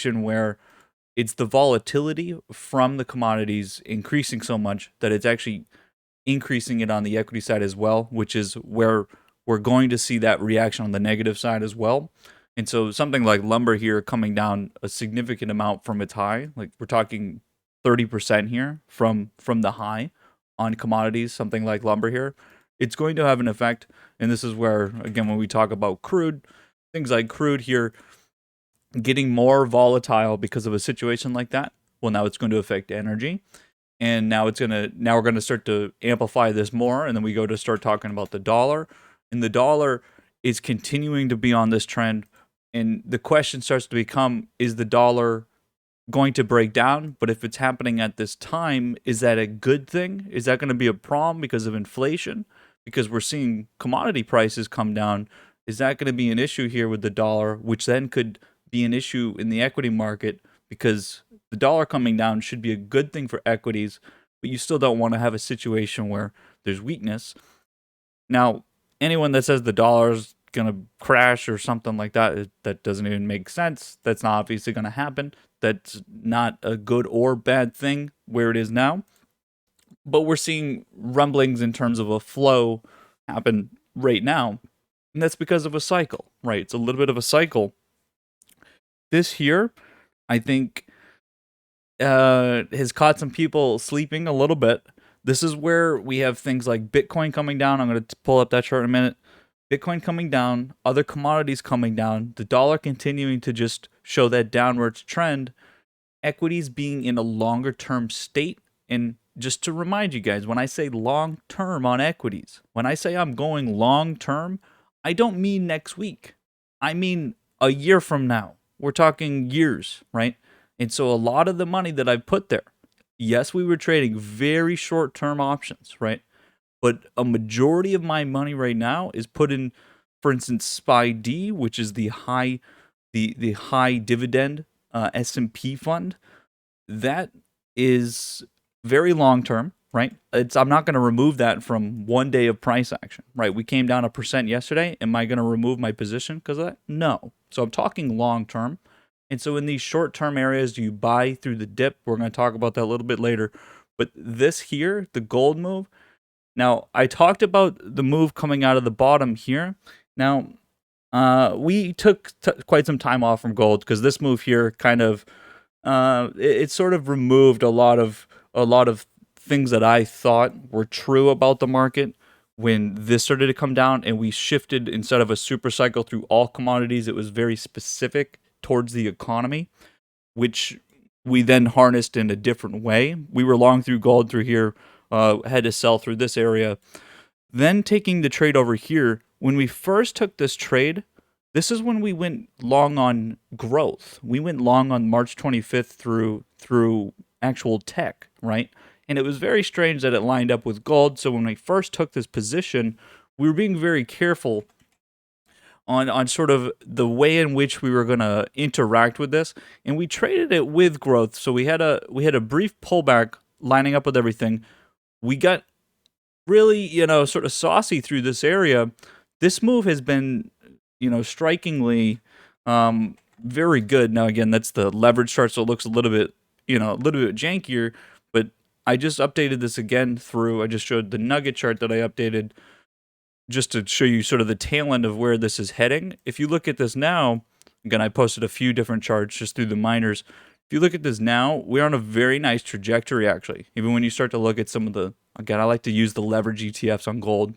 situation where it's the volatility from the commodities increasing so much that it's actually increasing it on the equity side as well, which is where we're going to see that reaction on the negative side as well. And so something like lumber here coming down a significant amount from its high, like we're talking 30% here from the high on commodities, something like lumber here, it's going to have an effect. And this is where, again, when we talk about crude, things like crude here getting more volatile because of a situation like that, well, now it's going to affect energy. And now we're gonna start to amplify this more, and then we go to start talking about the dollar, and the dollar is continuing to be on this trend, and the question starts to become: is the dollar going to break down? But if it's happening at this time, is that a good thing? Is that going to be a problem because of inflation? Because we're seeing commodity prices come down. Is that going to be an issue here with the dollar, which then could be an issue in the equity market? Because the dollar coming down should be a good thing for equities, but you still don't want to have a situation where there's weakness. Now, anyone that says the dollar's going to crash or something like that, that doesn't even make sense. That's not obviously going to happen. That's not a good or bad thing where it is now. But we're seeing rumblings in terms of a flow happen right now. And that's because of a cycle, right? It's a little bit of a cycle. This here, I think, has caught some people sleeping a little bit. This is where we have things like Bitcoin coming down. I'm going to pull up that chart in a minute. Bitcoin coming down, other commodities coming down, the dollar continuing to just show that downwards trend, equities being in a longer term state. And just to remind you guys, when I say long term on equities, when I say I'm going long term, I don't mean next week. I mean a year from now. We're talking years, right? And so a lot of the money that I've put there, yes, we were trading very short term options, right? But a majority of my money right now is put in, for instance, SPY-D, which is the high dividend S&P fund. That is very long term, right? I'm not going to remove that from one day of price action, right? We came down 1% yesterday. Am I going to remove my position because of that? No. So I'm talking long term. And so in these short term areas, do you buy through the dip? We're going to talk about that a little bit later. But this here, the gold move. Now, I talked about the move coming out of the bottom here. Now, we took quite some time off from gold because this move here kind of it sort of removed a lot of things that I thought were true about the market when this started to come down, and we shifted, instead of a super cycle through all commodities, it was very specific towards the economy, which we then harnessed in a different way. We were long through gold through here, had to sell through this area. Then taking the trade over here, when we first took this trade, this is when we went long on growth. We went long on March 25th through actual tech, right? And it was very strange that it lined up with gold. So when we first took this position, we were being very careful on sort of the way in which we were going to interact with this, and we traded it with growth. So we had a brief pullback lining up with everything. We got really, sort of saucy through this area. This move has been, strikingly very good. Now again, that's the leverage chart, so it looks a little bit jankier, but I just updated this again I just showed the nugget chart that I updated just to show you sort of the tail end of where this is heading. If you look at this now, again, I posted a few different charts just through the miners. If you look at this now, we're on a very nice trajectory, actually. Even when you start to look at some of again, I like to use the leverage ETFs on gold.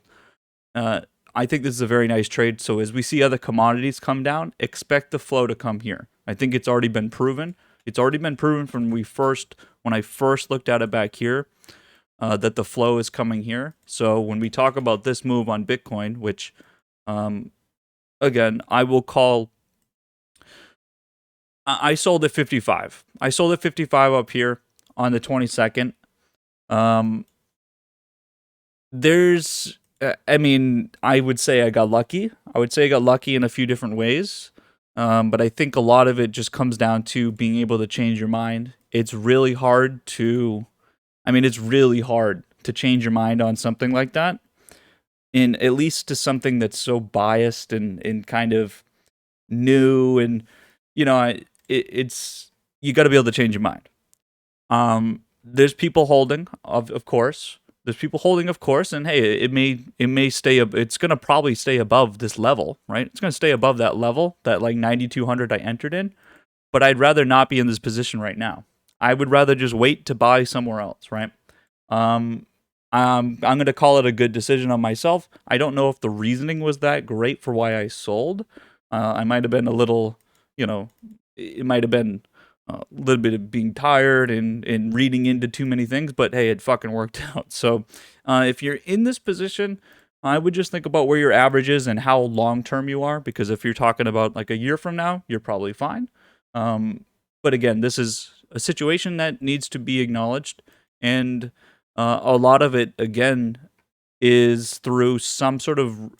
I think this is a very nice trade. So as we see other commodities come down, expect the flow to come here. I think it's already been proven. It's already been proven from when I first looked at it back here, that the flow is coming here. So when we talk about this move on Bitcoin, which, again, I will call, I sold at 55. I sold at 55 up here on the 22nd. I would say I got lucky. I would say I got lucky in a few different ways. But I think a lot of it just comes down to being able to change your mind. It's really hard to change your mind on something like that. And at least to something that's so biased and kind of new. And, it's you got to be able to change your mind. There's people holding, of course. There's people holding, of course, and hey, it may stay. It's gonna probably stay above this level, right? It's gonna stay above that level, that like 9,200 I entered in. But I'd rather not be in this position right now. I would rather just wait to buy somewhere else, right? Um, I'm gonna call it a good decision on myself. I don't know if the reasoning was that great for why I sold. I might have been a little, it might have been a little bit of being tired and reading into too many things, but hey, it fucking worked out. So if you're in this position, I would just think about where your average is and how long term you are, because if you're talking about like a year from now, you're probably fine. But again, this is a situation that needs to be acknowledged, and a lot of it, again, is through some sort of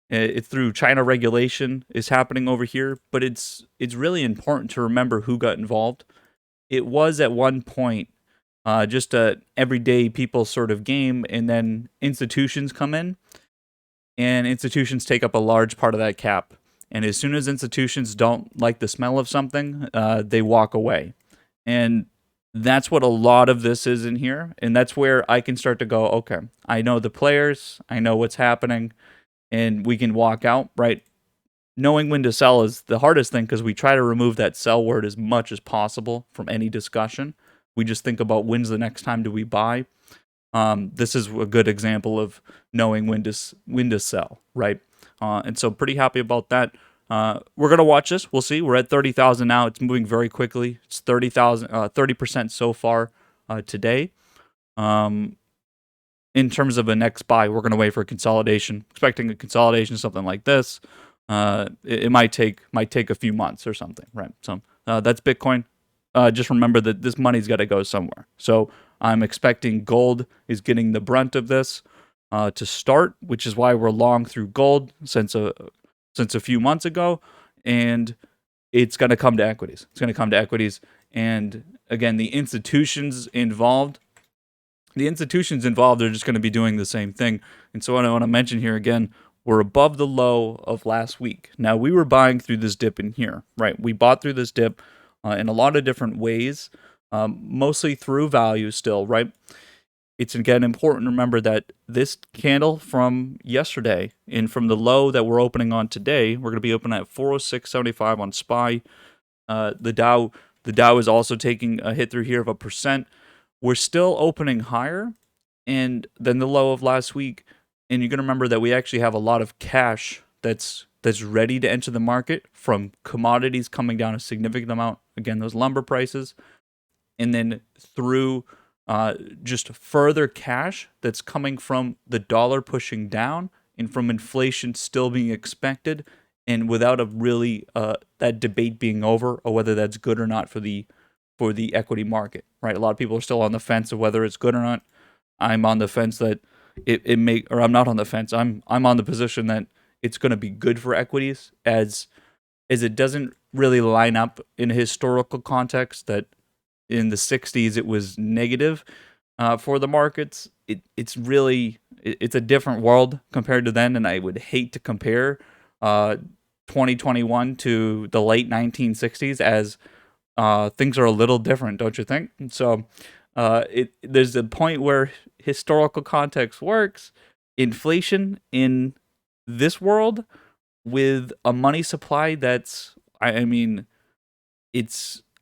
it's through China regulation is happening over here. But it's really important to remember who got involved. It was at one point just a everyday people sort of game, and then institutions come in, and institutions take up a large part of that cap. And as soon as institutions don't like the smell of something, they walk away. And that's what a lot of this is in here. And that's where I can start to go, okay, I know the players, I know what's happening, and we can walk out, right? Knowing when to sell is the hardest thing, because we try to remove that sell word as much as possible from any discussion. We just think about when's the next time do we buy. This is a good example of knowing when to sell, right? And so pretty happy about that. We're gonna watch this. We'll see. We're at 30,000 now. It's moving very quickly. It's 30% so far today. In terms of a next buy, we're gonna wait for a consolidation. Expecting a consolidation, something like this. It might take a few months or something, right? So that's Bitcoin. Just remember that this money's got to go somewhere. So I'm expecting gold is getting the brunt of this to start, which is why we're long through gold since a few months ago, and it's going to come to equities. It's going to come to equities, and again, the institutions involved are just going to be doing the same thing. And so what I want to mention here again, we're above the low of last week. Now, we were buying through this dip in here, right? We bought through this dip in a lot of different ways, mostly through value still, right? It's again important to remember that this candle from yesterday and from the low that we're opening on today, we're going to be opening at 406.75 on SPY. The Dow is also taking a hit through here of 1%. We're still opening higher and than the low of last week. And you're going to remember that we actually have a lot of cash that's ready to enter the market from commodities coming down a significant amount. Again, those lumber prices. And then through just further cash that's coming from the dollar pushing down and from inflation still being expected, and without a really that debate being over or whether that's good or not for the equity market, right? A lot of people are still on the fence of whether it's good or not. I'm on the fence that it may, or I'm not on the fence. I'm on the position that it's going to be good for equities, as it doesn't really line up in a historical context that in the 60s it was negative for the markets. It's a different world compared to then, and I would hate to compare 2021 to the late 1960s, as things are a little different, don't you think? So there's a point where historical context works. Inflation in this world with a money supply that's, I mean,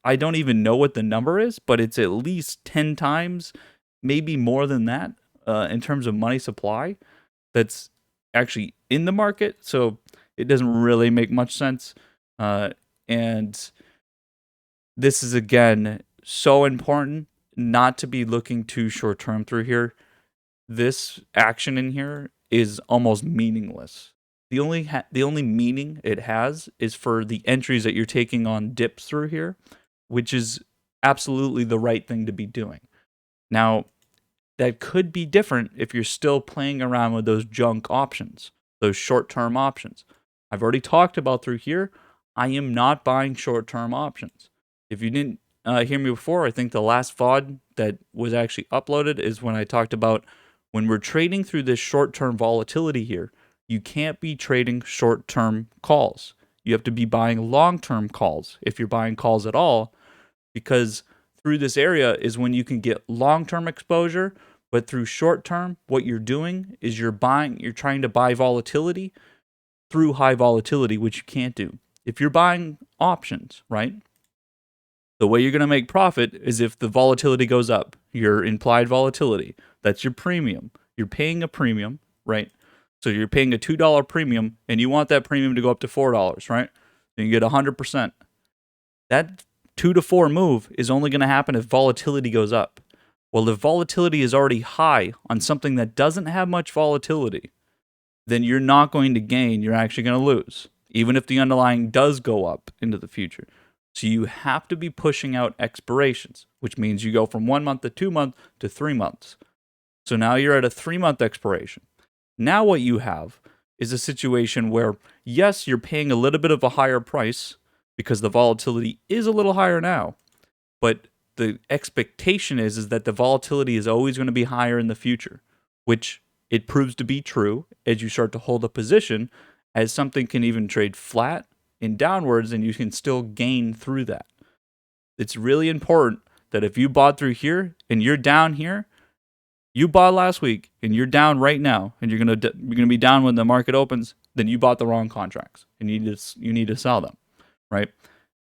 I don't even know what the number is, but it's at least 10 times, maybe more than that, in terms of money supply that's actually in the market. So it doesn't really make much sense. And this is, again, so important not to be looking too short term through here. This action in here is almost meaningless. The only meaning it has is for the entries that you're taking on dips through here, which is absolutely the right thing to be doing. Now, that could be different if you're still playing around with those junk options, those short-term options. I've already talked about through here, I am not buying short-term options. If you didn't hear me before, I think the last VOD that was actually uploaded is when I talked about when we're trading through this short-term volatility here, you can't be trading short-term calls. You have to be buying long-term calls if you're buying calls at all, because through this area is when you can get long-term exposure. But through short-term, what you're doing is you're trying to buy volatility through high volatility, which you can't do. If you're buying options, right? The way you're going to make profit is if the volatility goes up, your implied volatility. That's your premium. You're paying a premium, right? So you're paying a $2 premium, and you want that premium to go up to $4, right? Then you get 100%. That 2 to 4 move is only going to happen if volatility goes up. Well, if volatility is already high on something that doesn't have much volatility, then you're not going to gain. You're actually going to lose, even if the underlying does go up into the future. So you have to be pushing out expirations, which means you go from 1 month to 2 months to 3 months. So now you're at a 3-month expiration. Now what you have is a situation where, yes, you're paying a little bit of a higher price because the volatility is a little higher now, but the expectation is that the volatility is always going to be higher in the future, which it proves to be true as you start to hold a position, as something can even trade flat and downwards and you can still gain through that. It's really important that if you bought through here and you're down here, you bought last week and you're down right now, and you're gonna be down when the market opens, then you bought the wrong contracts and you need to sell them, right?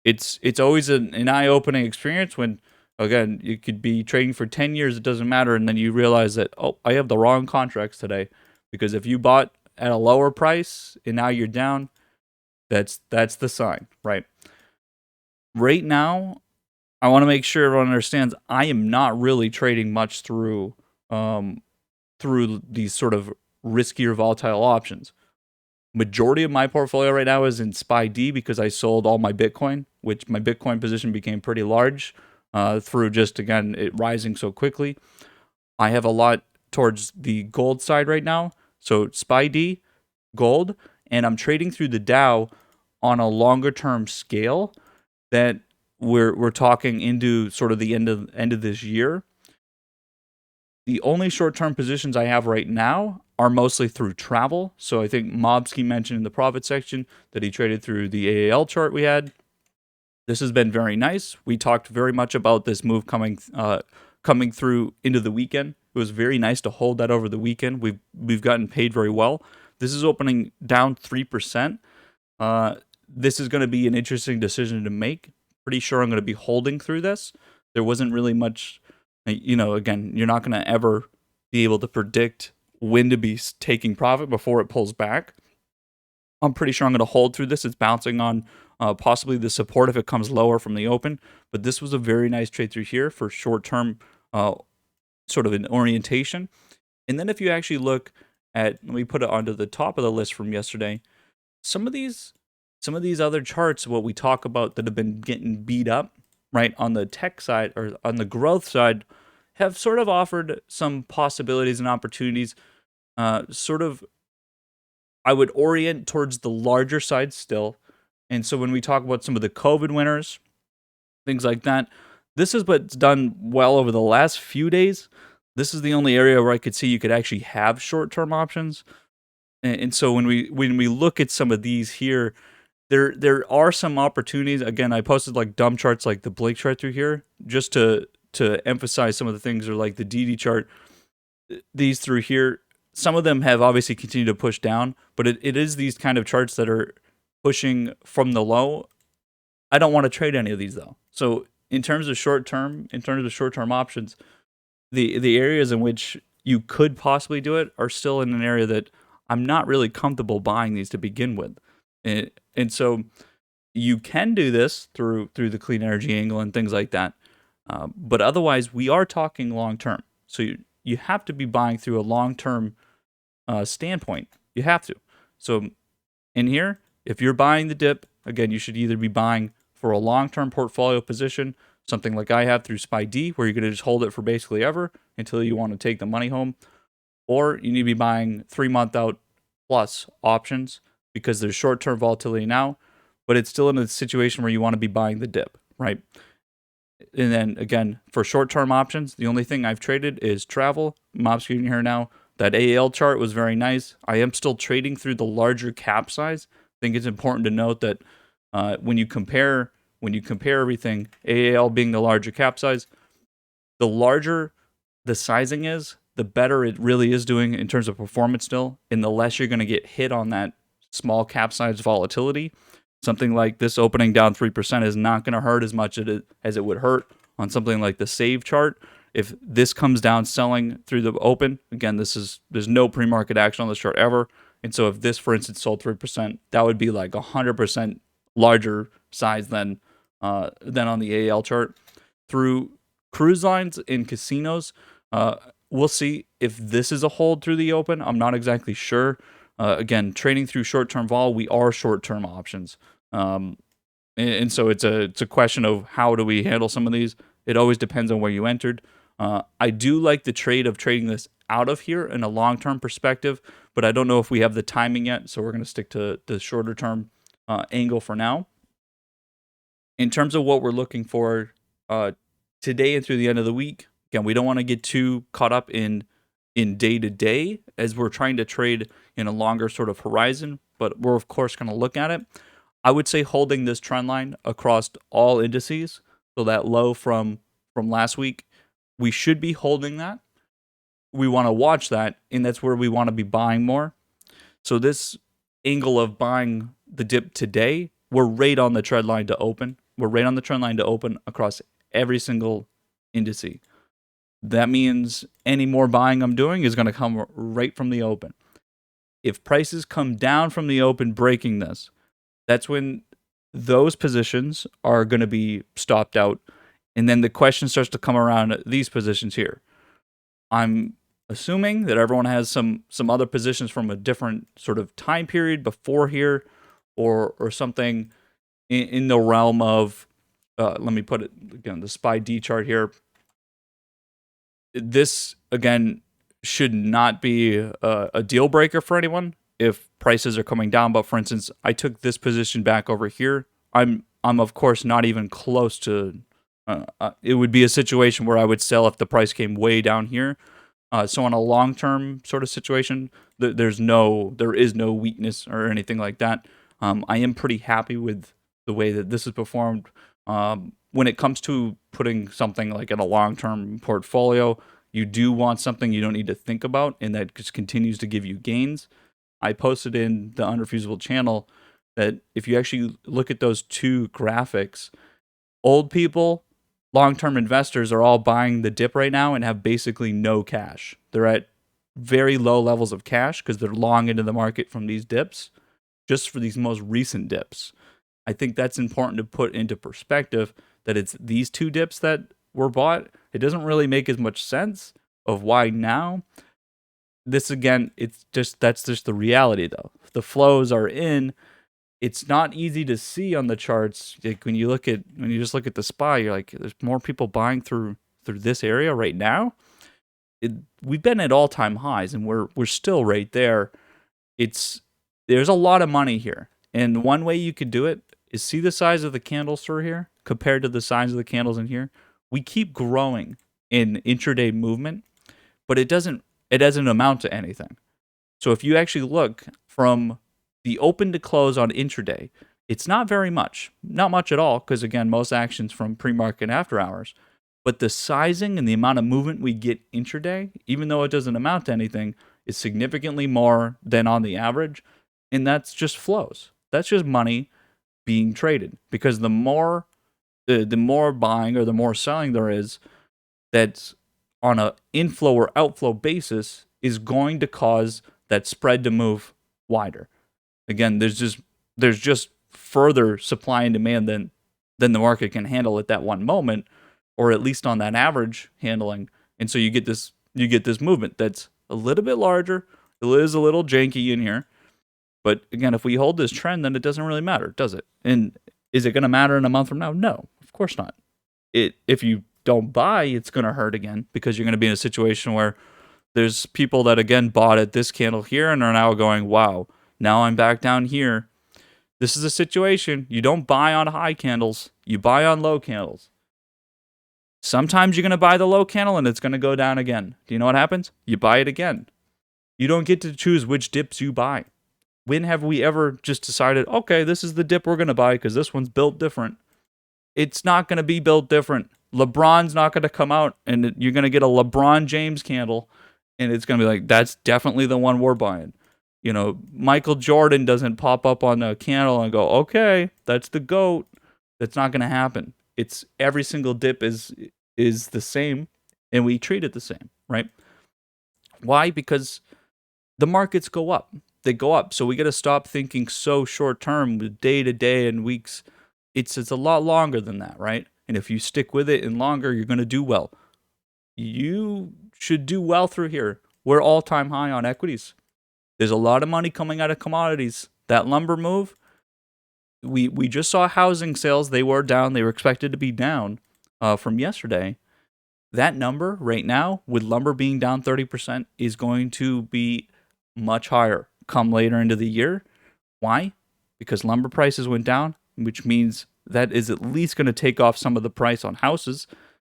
It's always an eye-opening experience when, again, you could be trading for 10 years, it doesn't matter, and then you realize that, oh, I have the wrong contracts today, because if you bought at a lower price and now you're down, that's the sign, right? Right now, I want to make sure everyone understands I am not really trading much through these sort of riskier volatile options. Majority of my portfolio right now is in SPY-D because I sold all my Bitcoin, which my Bitcoin position became pretty large through just, again, it rising so quickly. I have a lot towards the gold side right now. So SPY-D, gold, and I'm trading through the Dow on a longer term scale that we're talking into sort of the end of this year. The only short-term positions I have right now are mostly through travel. So I think Mobsky mentioned in the profit section that he traded through the AAL chart we had. This has been very nice. We talked very much about this move coming through into the weekend. It was very nice to hold that over the weekend. We've gotten paid very well. This is opening down 3%. This is going to be an interesting decision to make. Pretty sure I'm going to be holding through this. There wasn't really much, again, you're not going to ever be able to predict when to be taking profit before it pulls back. I'm pretty sure I'm going to hold through this. It's bouncing on possibly the support if it comes lower from the open. But this was a very nice trade through here for short-term sort of an orientation. And then if you actually look at, let me put it onto the top of the list from yesterday, some of these other charts, what we talk about that have been getting beat up, right, on the tech side or on the growth side, have sort of offered some possibilities and opportunities. Sort of, I would orient towards the larger side still. And so when we talk about some of the COVID winners, things like that, this is what's done well over the last few days. This is the only area where I could see you could actually have short-term options. And so when we look at some of these here, there are some opportunities. Again, I posted like dumb charts like the Blake chart through here just to emphasize some of the things, or like the DD chart. These through here, some of them have obviously continued to push down, but it is these kind of charts that are pushing from the low. I don't want to trade any of these though. So in terms of short-term options, the areas in which you could possibly do it are still in an area that I'm not really comfortable buying these to begin with. And so you can do this through the clean energy angle and things like that. But otherwise, we are talking long-term. So you have to be buying through a long-term standpoint. You have to. So in here, if you're buying the dip, again, you should either be buying for a long-term portfolio position, something like I have through SPY-D, where you're going to just hold it for basically ever until you want to take the money home, or you need to be buying 3-month out plus options because there's short-term volatility now, but it's still in a situation where you want to be buying the dip, right? And then again, for short-term options, the only thing I've traded is travel. Mob's screen here now. That AAL chart was very nice. I am still trading through the larger cap size think it's important to note that when you compare everything, AAL being the larger cap size, the larger the sizing is, the better it really is doing in terms of performance still, and the less you're going to get hit on that small cap size volatility. Something like this opening down 3% is not going to hurt as much as it would hurt on something like the save chart. If this comes down selling through the open, again, there's no pre-market action on this chart ever. And so if this, for instance, sold 3%, that would be like 100% larger size than on the AL chart. Through cruise lines and casinos, we'll see if this is a hold through the open. I'm not exactly sure. Again, trading through short-term vol, we are short-term options. And so it's a question of how do we handle some of these. It always depends on where you entered. I do like the trade of trading this out of here in a long-term perspective, but I don't know if we have the timing yet, so we're going to stick to the shorter-term angle for now. In terms of what we're looking for today and through the end of the week, again, we don't want to get too caught up in day-to-day as we're trying to trade in a longer sort of horizon, but we're, of course, going to look at it. I would say holding this trend line across all indices, so that low from last week, we should be holding that. We want to watch that, and that's where we want to be buying more. So this angle of buying the dip today, we're right on the trend line to open. We're right on the trend line to open across every single indice. That means any more buying I'm doing is going to come right from the open. If prices come down from the open breaking this, that's when those positions are going to be stopped out. And then the question starts to come around these positions here. I'm assuming that everyone has some other positions from a different sort of time period before here, or something in the realm of, let me put it again, the SPY D chart here. This, again, should not be a deal breaker for anyone if prices are coming down. But for instance, I took this position back over here. I'm of course not even close to. It would be a situation where I would sell if the price came way down here. So on a long-term sort of situation, there is no weakness or anything like that. I am pretty happy with the way that this has performed. When it comes to putting something like in a long-term portfolio, you do want something you don't need to think about and that just continues to give you gains. I posted in the Unrefusable channel that if you actually look at those two graphics, old people, long-term investors are all buying the dip right now and have basically no cash. They're at very low levels of cash because they're long into the market from these dips, just for these most recent dips. I think that's important to put into perspective, that it's these two dips that were bought. It doesn't really make as much sense of why now. This, again, that's just the reality though. The flows are in. It's not easy to see on the charts. Like when you just look at the SPY, you're like, there's more people buying through this area right now. We've been at all-time highs and we're still right there. There's a lot of money here. And one way you could do it is see the size of the candles through here compared to the size of the candles in here. We keep growing in intraday movement, but it doesn't amount to anything. So if you actually look from the open to close on intraday, it's not very much. Not much at all, because again, most actions from pre-market and after hours. But the sizing and the amount of movement we get intraday, even though it doesn't amount to anything, is significantly more than on the average. And that's just flows. That's just money being traded. Because the more buying or the more selling there is, that's on an inflow or outflow basis, is going to cause that spread to move wider. Again, there's just further supply and demand than the market can handle at that one moment, or at least on that average handling. And so you get this movement that's a little bit larger. It is a little janky in here. But again, if we hold this trend, then it doesn't really matter, does it? And is it going to matter in a month from now? No, of course not. If you don't buy, it's going to hurt again, because you're going to be in a situation where there's people that, again, bought at this candle here and are now going, wow, now I'm back down here. This is a situation. You don't buy on high candles. You buy on low candles. Sometimes you're going to buy the low candle and it's going to go down again. Do you know what happens? You buy it again. You don't get to choose which dips you buy. When have we ever just decided, okay, this is the dip we're going to buy because this one's built different? It's not going to be built different. LeBron's not going to come out and you're going to get a LeBron James candle and it's going to be like, that's definitely the one we're buying. You know, Michael Jordan doesn't pop up on a candle and go, okay, that's the GOAT. That's not going to happen. It's every single dip is the same and we treat it the same, right? Why? Because the markets go up. They go up. So we got to stop thinking so short term, day to day and weeks. It's a lot longer than that, right? And if you stick with it and longer, you're going to do well. You should do well through here. We're all time high on equities. There's a lot of money coming out of commodities. That lumber move, we just saw housing sales. They were down. They were expected to be down from yesterday. That number right now, with lumber being down 30%, is going to be much higher come later into the year. Why? Because lumber prices went down, which means that is at least going to take off some of the price on houses.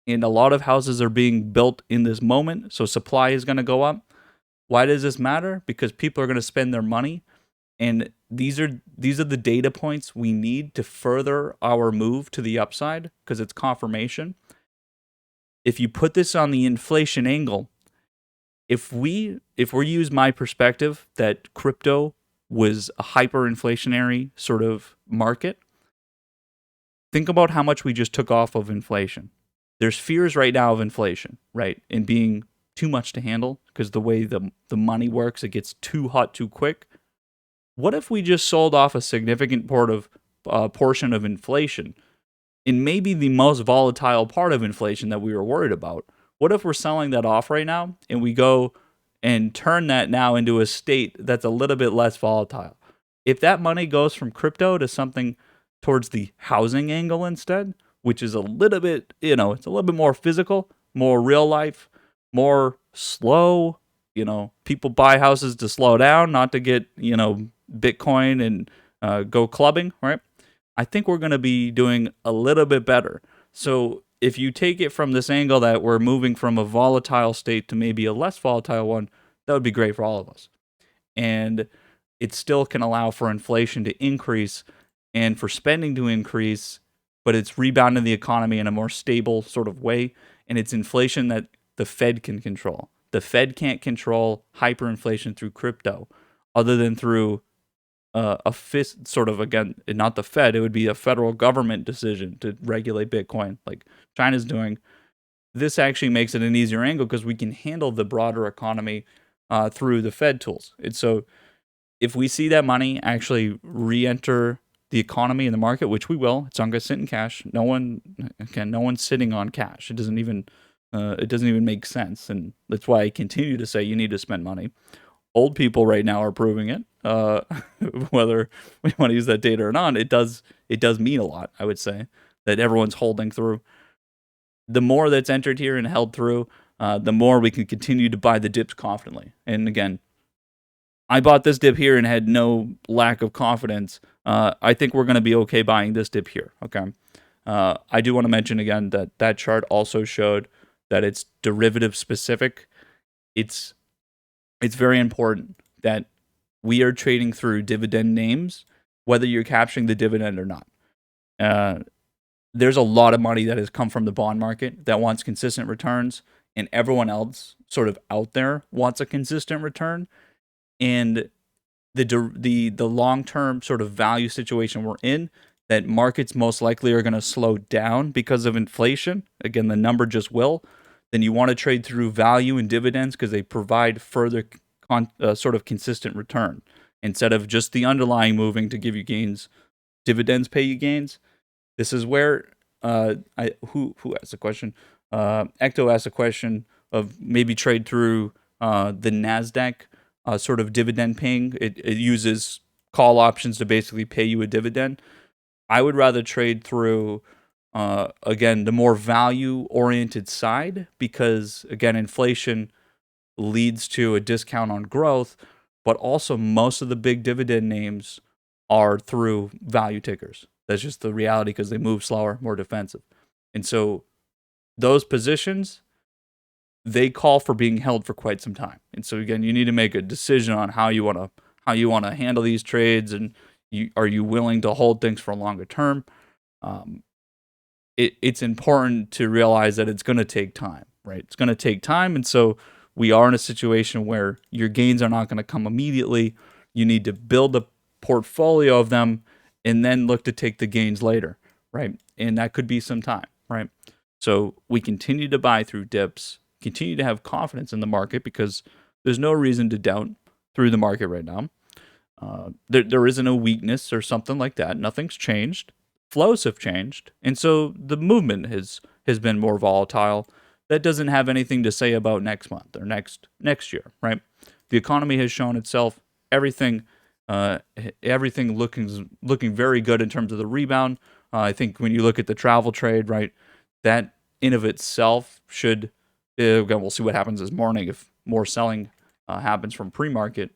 And a lot of houses are being built in this moment, so supply is going to go up. Why does this matter? Because people are going to spend their money, and these are the data points we need to further our move to the upside because it's confirmation. If you put this on the inflation angle, if we use my perspective that crypto was a hyperinflationary sort of market, think about how much we just took off of inflation. There's fears right now of inflation, right? And being too much to handle because the way the money works, it gets too hot too quick. What if we just sold off a significant portion of inflation in maybe the most volatile part of inflation that we were worried about? What if we're selling that off right now and we go and turn that now into a state that's a little bit less volatile? If that money goes from crypto to something towards the housing angle instead, which is a little bit, it's a little bit more physical, more real life, more slow. People buy houses to slow down, not to get, Bitcoin and go clubbing, right? I think we're going to be doing a little bit better. So if you take it from this angle that we're moving from a volatile state to maybe a less volatile one, that would be great for all of us. And it still can allow for inflation to increase and for spending to increase, but it's rebounding the economy in a more stable sort of way. And it's inflation that the Fed can control. The Fed can't control hyperinflation through crypto other than through a fist sort of, again, not the Fed, it would be a federal government decision to regulate Bitcoin like China's doing. This actually makes it an easier angle because we can handle the broader economy through the Fed tools. And so if we see that money actually re-enter the economy and the market, which we will, it's not going to sit in cash. No one's sitting on cash. It doesn't even make sense. And that's why I continue to say you need to spend money. Old people right now are proving it. Whether we want to use that data or not, it does mean a lot, I would say, that everyone's holding through. The more that's entered here and held through, the more we can continue to buy the dips confidently. And again, I bought this dip here and had no lack of confidence. I think we're going to be okay buying this dip here. Okay. I do want to mention again that chart also showed that it's derivative specific. It's very important that we are trading through dividend names, whether you're capturing the dividend or not. There's a lot of money that has come from the bond market that wants consistent returns, and everyone else sort of out there wants a consistent return. And the long-term sort of value situation we're in, that markets most likely are going to slow down because of inflation. Again, the number just will. Then you want to trade through value and dividends because they provide further sort of consistent return. Instead of just the underlying moving to give you gains, dividends pay you gains. This is where who asked the question? Ecto asked a question of maybe trade through the NASDAQ sort of dividend paying. It uses call options to basically pay you a dividend. I would rather trade through, again, the more value-oriented side because, again, inflation leads to a discount on growth, but also most of the big dividend names are through value tickers. That's just the reality because they move slower, more defensive. And so those positions, they call for being held for quite some time. And so again, you need to make a decision on how you want how you want to handle these trades, and are you willing to hold things for a longer term. Um, it's important to realize that it's going to take time, right? It's going to take time. And so we are in a situation where your gains are not going to come immediately. You need to build a portfolio of them and then look to take the gains later, right? And that could be some time, right? So we continue to buy through dips, continue to have confidence in the market because there's no reason to doubt through the market right now. There isn't a weakness or something like that. Nothing's changed. Flows have changed, and so the movement has been more volatile. That doesn't have anything to say about next month or next year, right? The economy has shown itself. Everything uh, everything looking very good in terms of the rebound. I think when you look at the travel trade, right, that in of itself should. Again, we'll see what happens this morning if more selling happens from pre-market.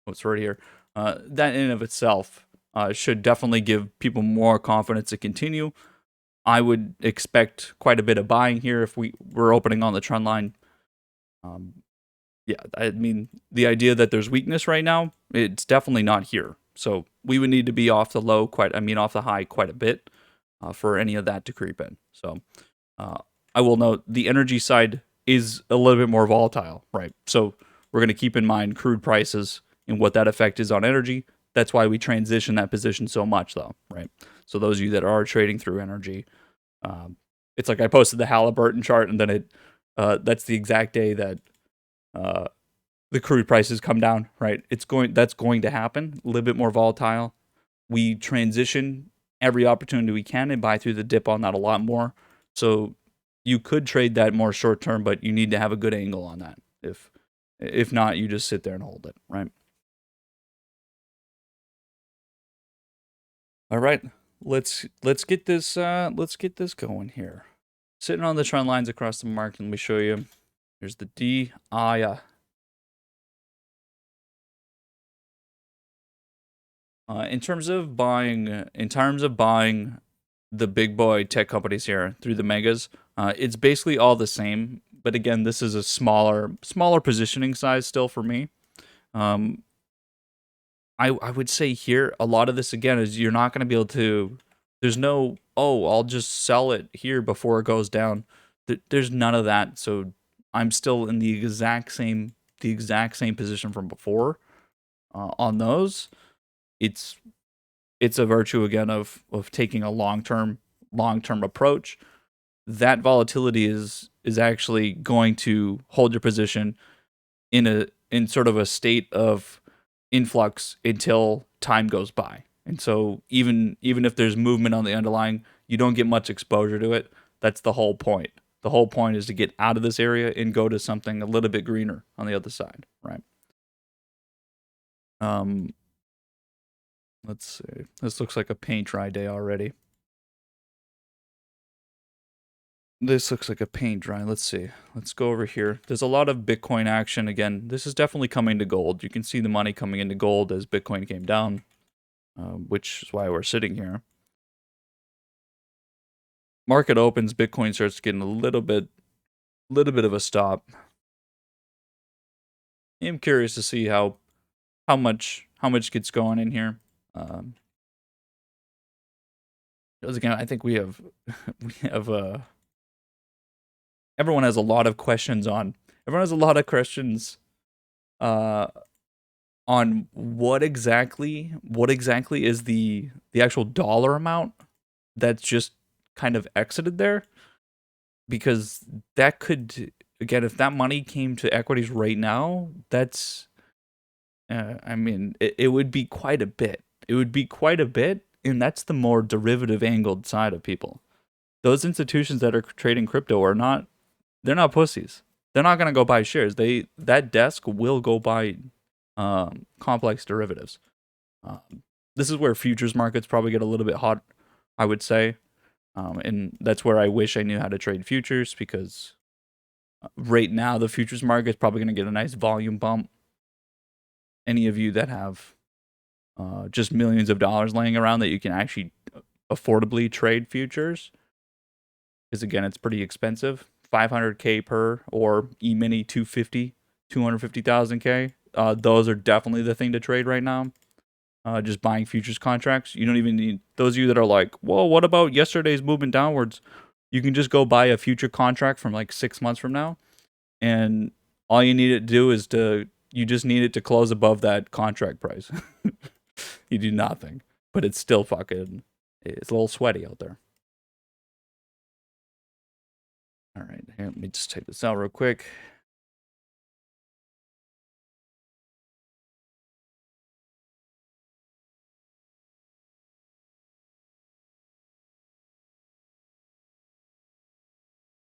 What's right here? That in of itself should definitely give people more confidence to continue. I would expect quite a bit of buying here if we're opening on the trend line. Um, yeah, I mean, the idea that there's weakness right now, it's definitely not here. So we would need to be off the low off the high quite a bit for any of that to creep in. So uh, I will note the energy side is a little bit more volatile, right? So we're going to keep in mind crude prices and what that effect is on energy. That's why we transition that position so much, though, right? So those of you that are trading through energy, um, it's like I posted the Halliburton chart, and then that's the exact day that uh, the crude prices come down, right? That's going to happen. A little bit more volatile. We transition every opportunity we can and buy through the dip on that a lot more. So you could trade that more short term, but you need to have a good angle on that. If not, you just sit there and hold it, right? All right, let's get this going here. Sitting on the trend lines across the market. Let me show you. Here's the DIA. In terms of buying the big boy tech companies here through the megas, it's basically all the same. But again, this is a smaller positioning size still for me. Um, I would say here a lot of this again is you're not going to be able to. There's no I'll just sell it here before it goes down. There's none of that. So I'm still in the exact same position from before on those. It's it's a virtue again of taking a long term approach. That volatility is actually going to hold your position in sort of a state of influx until time goes by. And so even if there's movement on the underlying, you don't get much exposure to it. That's the whole point. The whole point is to get out of this area and go to something a little bit greener on the other side, right? Um, let's see. This looks like a paint dry day already. This looks like a paint dry. Let's see. Let's go over here. There's a lot of Bitcoin action. Again, this is definitely coming to gold. You can see the money coming into gold as Bitcoin came down, which is why we're sitting here. Market opens, Bitcoin starts getting a little bit of a stop. I'm curious to see how much gets going in here. Because again, I think we have we have everyone has a lot of questions on uh on what exactly is the actual dollar amount that's just kind of exited there, because that could, again, if that money came to equities right now, that's I mean it would be quite a bit. It would be quite a bit, and that's the more derivative angled side of people. Those institutions that are trading crypto are not, they're not pussies. They're not going to go buy shares. That desk will go buy complex derivatives. This is where futures markets probably get a little bit hot, I would say, and that's where I wish I knew how to trade futures, because right now the futures market is probably going to get a nice volume bump. Any of you that have just millions of dollars laying around that you can actually affordably trade futures, because again, it's pretty expensive. 500K per, or E-mini 250,000K. those are definitely the thing to trade right now. Just buying futures contracts. You don't even need those of you that are like, well, what about yesterday's movement downwards? You can just go buy a future contract from like 6 months from now, and all you need it to do is you just need it to close above that contract price. You do nothing, but it's still it's a little sweaty out there. All right, here, let me just take this out real quick.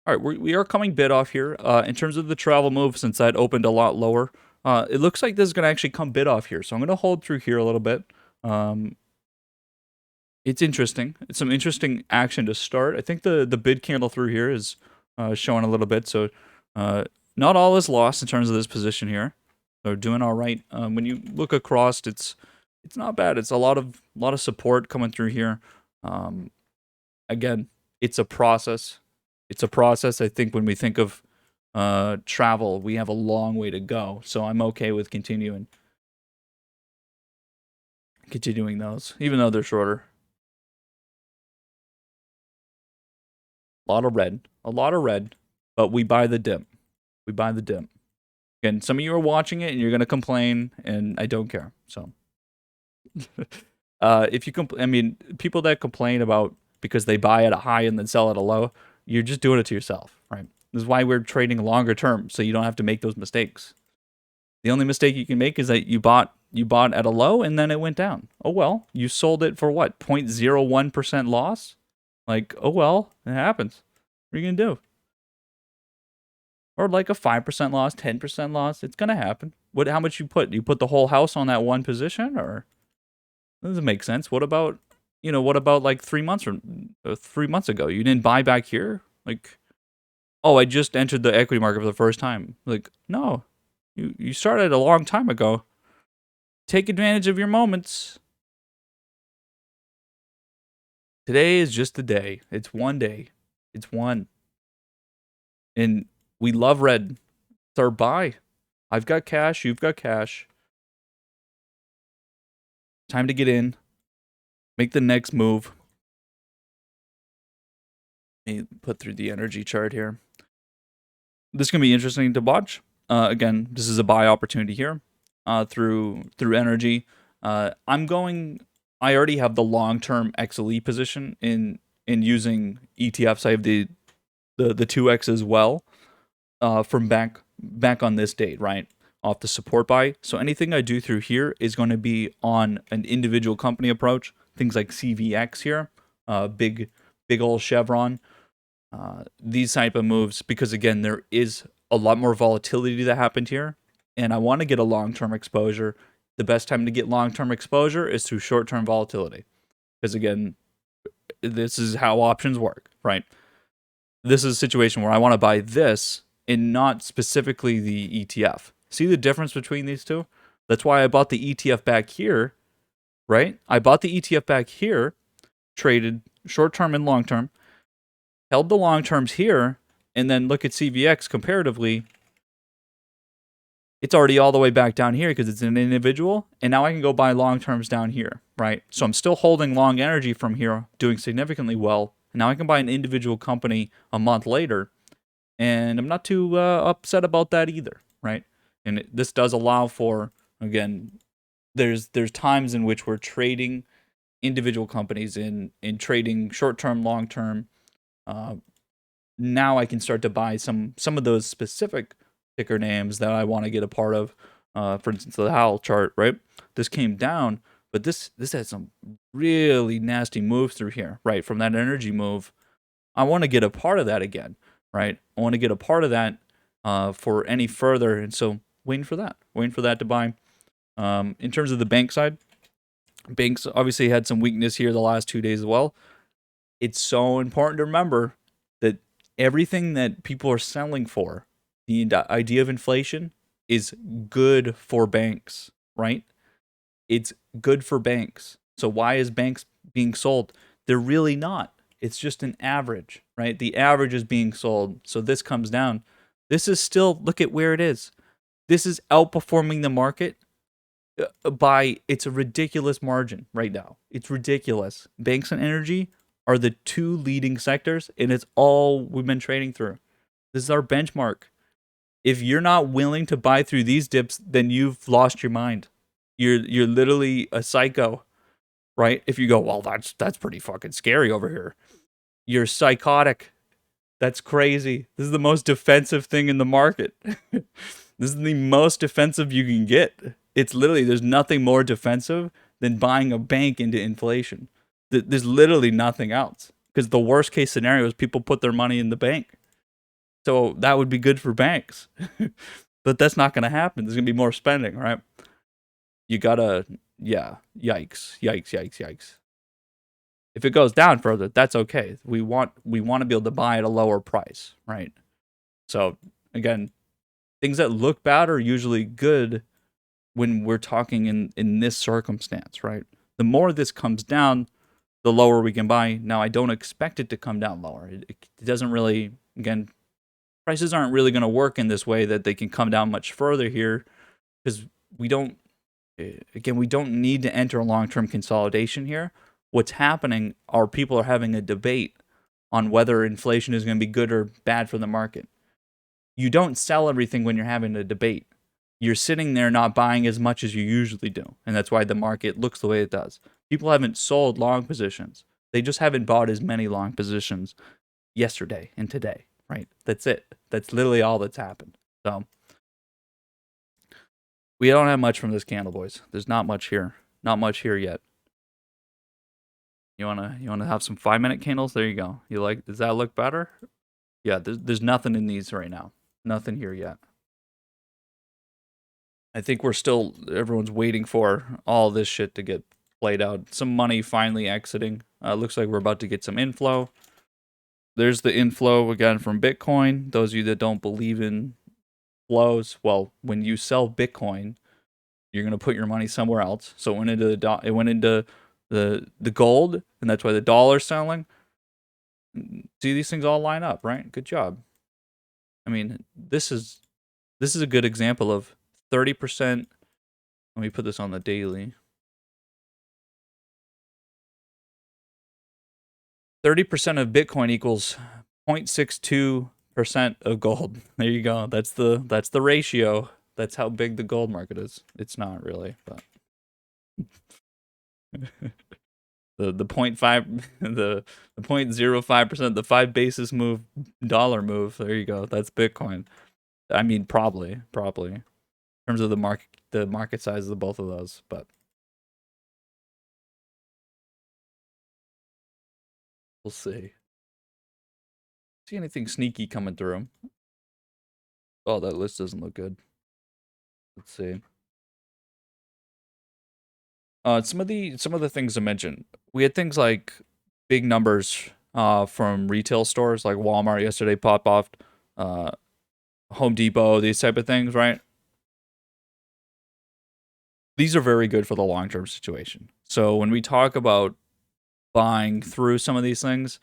All right, we are coming bid off here. In terms of the travel move, since that opened a lot lower, it looks like this is going to actually come bid off here. So I'm going to hold through here a little bit. It's interesting. It's some interesting action to start. I think the bid candle through here is showing a little bit. So not all is lost in terms of this position here. So doing all right. When you look across, it's not bad. It's a lot of support coming through here. Again, it's a process. It's a process. I think when we think of travel, we have a long way to go. So I'm okay with continuing those, even though they're shorter. A lot of red, but we buy the dip. We buy the dip. Again, some of you are watching it and you're gonna complain, and I don't care. So, if you I mean, people that complain about because they buy at a high and then sell at a low, you're just doing it to yourself, right? This is why we're trading longer term, so you don't have to make those mistakes. The only mistake you can make is that you bought at a low and then it went down. Oh well, you sold it for what? 0.01% loss? Like, oh well, it happens. What are you gonna do? Or like a 5% loss, 10% loss. It's gonna happen. How much you put? You put the whole house on that one position, or that doesn't make sense. What about like 3 months from 3 months ago? You didn't buy back here? Like, oh, I just entered the equity market for the first time. Like, no. You started a long time ago. Take advantage of your moments. Today is just a day. It's one day. It's one. And we love red. It's our buy. I've got cash. You've got cash. Time to get in. Make the next move. Let me put through the energy chart here. This is going to be interesting to watch. Again, this is a buy opportunity here through energy. I already have the long-term XLE position in using ETFs. I have the 2X as well from back on this date, right? Off the support buy. So anything I do through here is going to be on an individual company approach. Things like CVX here, big old Chevron. These type of moves, because again, there is a lot more volatility that happened here, and I want to get a long-term exposure. The best time to get long-term exposure is through short-term volatility, because again, this is how options work, right? This is a situation where I want to buy this and not specifically the ETF. See the difference between these two? That's why I bought the ETF back here, right? I bought the ETF back here, traded short-term and long-term, held the long-terms here, and then look at CVX comparatively. It's already all the way back down here because it's an individual, and now I can go buy long-terms down here, right? So I'm still holding long energy from here, doing significantly well, and now I can buy an individual company a month later, and I'm not too upset about that either, right? And this does allow for, again, there's times in which we're trading individual companies in trading short-term, long-term. Now I can start to buy some of those specific ticker names that I want to get a part of. For instance, the Howell chart, right? This came down, but this had some really nasty moves through here, right? From that energy move, I want to get a part of that again, right? I want to get a part of that for any further, and so waiting for that to buy. In terms of the bank side, banks obviously had some weakness here the last 2 days as well. It's so important to remember that everything that people are selling for, the idea of inflation, is good for banks, right? It's good for banks. So why is banks being sold? They're really not. It's just an average, right? The average is being sold. So this comes down. This is still, look at where it is. This is outperforming the market by it's a ridiculous margin right now. It's ridiculous. Banks and energy are the two leading sectors, and it's all we've been trading through. This is our benchmark. If you're not willing to buy through these dips, then you've lost your mind. You're literally a psycho, right? If you go, well, that's pretty fucking scary over here. You're psychotic. That's crazy. This is the most defensive thing in the market. This is the most defensive you can get. It's literally, there's nothing more defensive than buying a bank into inflation. There's literally nothing else. Because the worst case scenario is people put their money in the bank. So that would be good for banks. But that's not going to happen. There's going to be more spending, right? You got to, yeah, yikes. If it goes down further, that's okay. We want to be able to buy at a lower price, right? So again, things that look bad are usually good when we're talking in this circumstance, right? The more this comes down, the lower we can buy. Now, I don't expect it to come down lower. It doesn't really, again, prices aren't really going to work in this way that they can come down much further here because we don't need to enter a long-term consolidation here. What's happening are people are having a debate on whether inflation is going to be good or bad for the market. You don't sell everything when you're having a debate. You're sitting there not buying as much as you usually do. And that's why the market looks the way it does. People haven't sold long positions. They just haven't bought as many long positions yesterday and today, right? That's it. That's literally all that's happened. So we don't have much from this candle, boys. There's not much here. Not much here yet. You wanna have some 5-minute candles? There you go. You like? Does that look better? Yeah. There's nothing in these right now. Nothing here yet. I think everyone's waiting for all this shit to get played out. Some money finally exiting. Looks like we're about to get some inflow. There's the inflow again from Bitcoin. Those of you that don't believe in flows, well, when you sell Bitcoin, you're gonna put your money somewhere else. So it went into the gold, and that's why the dollar's selling. See, these things all line up, right? Good job. I mean, this is a good example of 30%. Let me put this on the daily. 30% of Bitcoin equals 0.62% of gold. There you go. That's the ratio. That's how big the gold market is. It's not really, but the 0.5 the 0.05%, the 5 basis move, dollar move. There you go. That's Bitcoin. I mean, probably in terms of the market size of both of those, but we'll see. See anything sneaky coming through? Oh, that list doesn't look good. Let's see. Some of the things I mentioned, we had things like big numbers from retail stores like Walmart yesterday pop off, Home Depot, these type of things, right? These are very good for the long-term situation. So when we talk about buying through some of these things,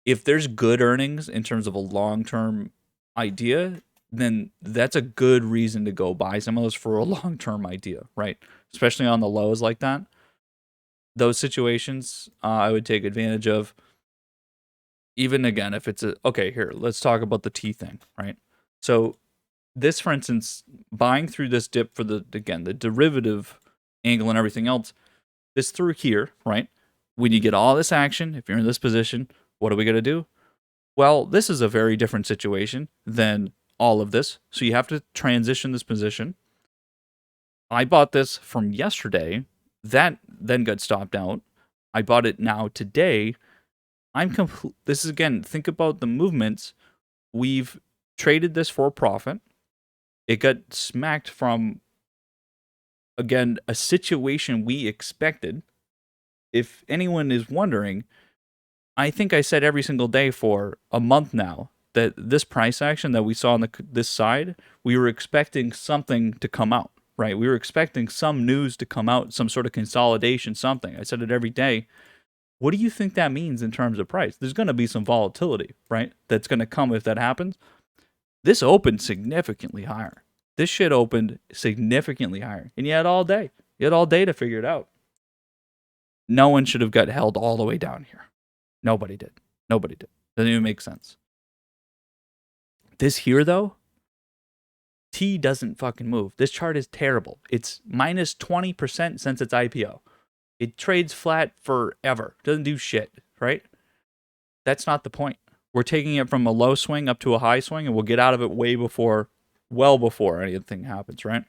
if there's good earnings in terms of a long-term idea, then that's a good reason to go buy some of those for a long-term idea, right? Especially on the lows like that. Those situations, I would take advantage of. Even again, if it's okay, here, let's talk about the T thing, right? So this, for instance, buying through this dip for the derivative angle and everything else, this through here, right? When you get all this action, if you're in this position, what are we going to do? Well, this is a very different situation than all of this. So you have to transition this position. I bought this from yesterday. That then got stopped out. I bought it now today. This is again, think about the movements. We've traded this for profit. It got smacked from, again, a situation we expected. If anyone is wondering, I think I said every single day for a month now that this price action that we saw on this side, we were expecting something to come out, right? We were expecting some news to come out, some sort of consolidation, something. I said it every day. What do you think that means in terms of price? There's going to be some volatility, right? That's going to come if that happens. This opened significantly higher. This shit opened significantly higher, and you had all day. You had all day to figure it out. No one should have got held all the way down here. Nobody did. Nobody did. Doesn't even make sense. This here, though, T doesn't fucking move. This chart is terrible. It's minus 20% since its IPO. It trades flat forever. Doesn't do shit, right? That's not the point. We're taking it from a low swing up to a high swing, and we'll get out of it well before anything happens, right?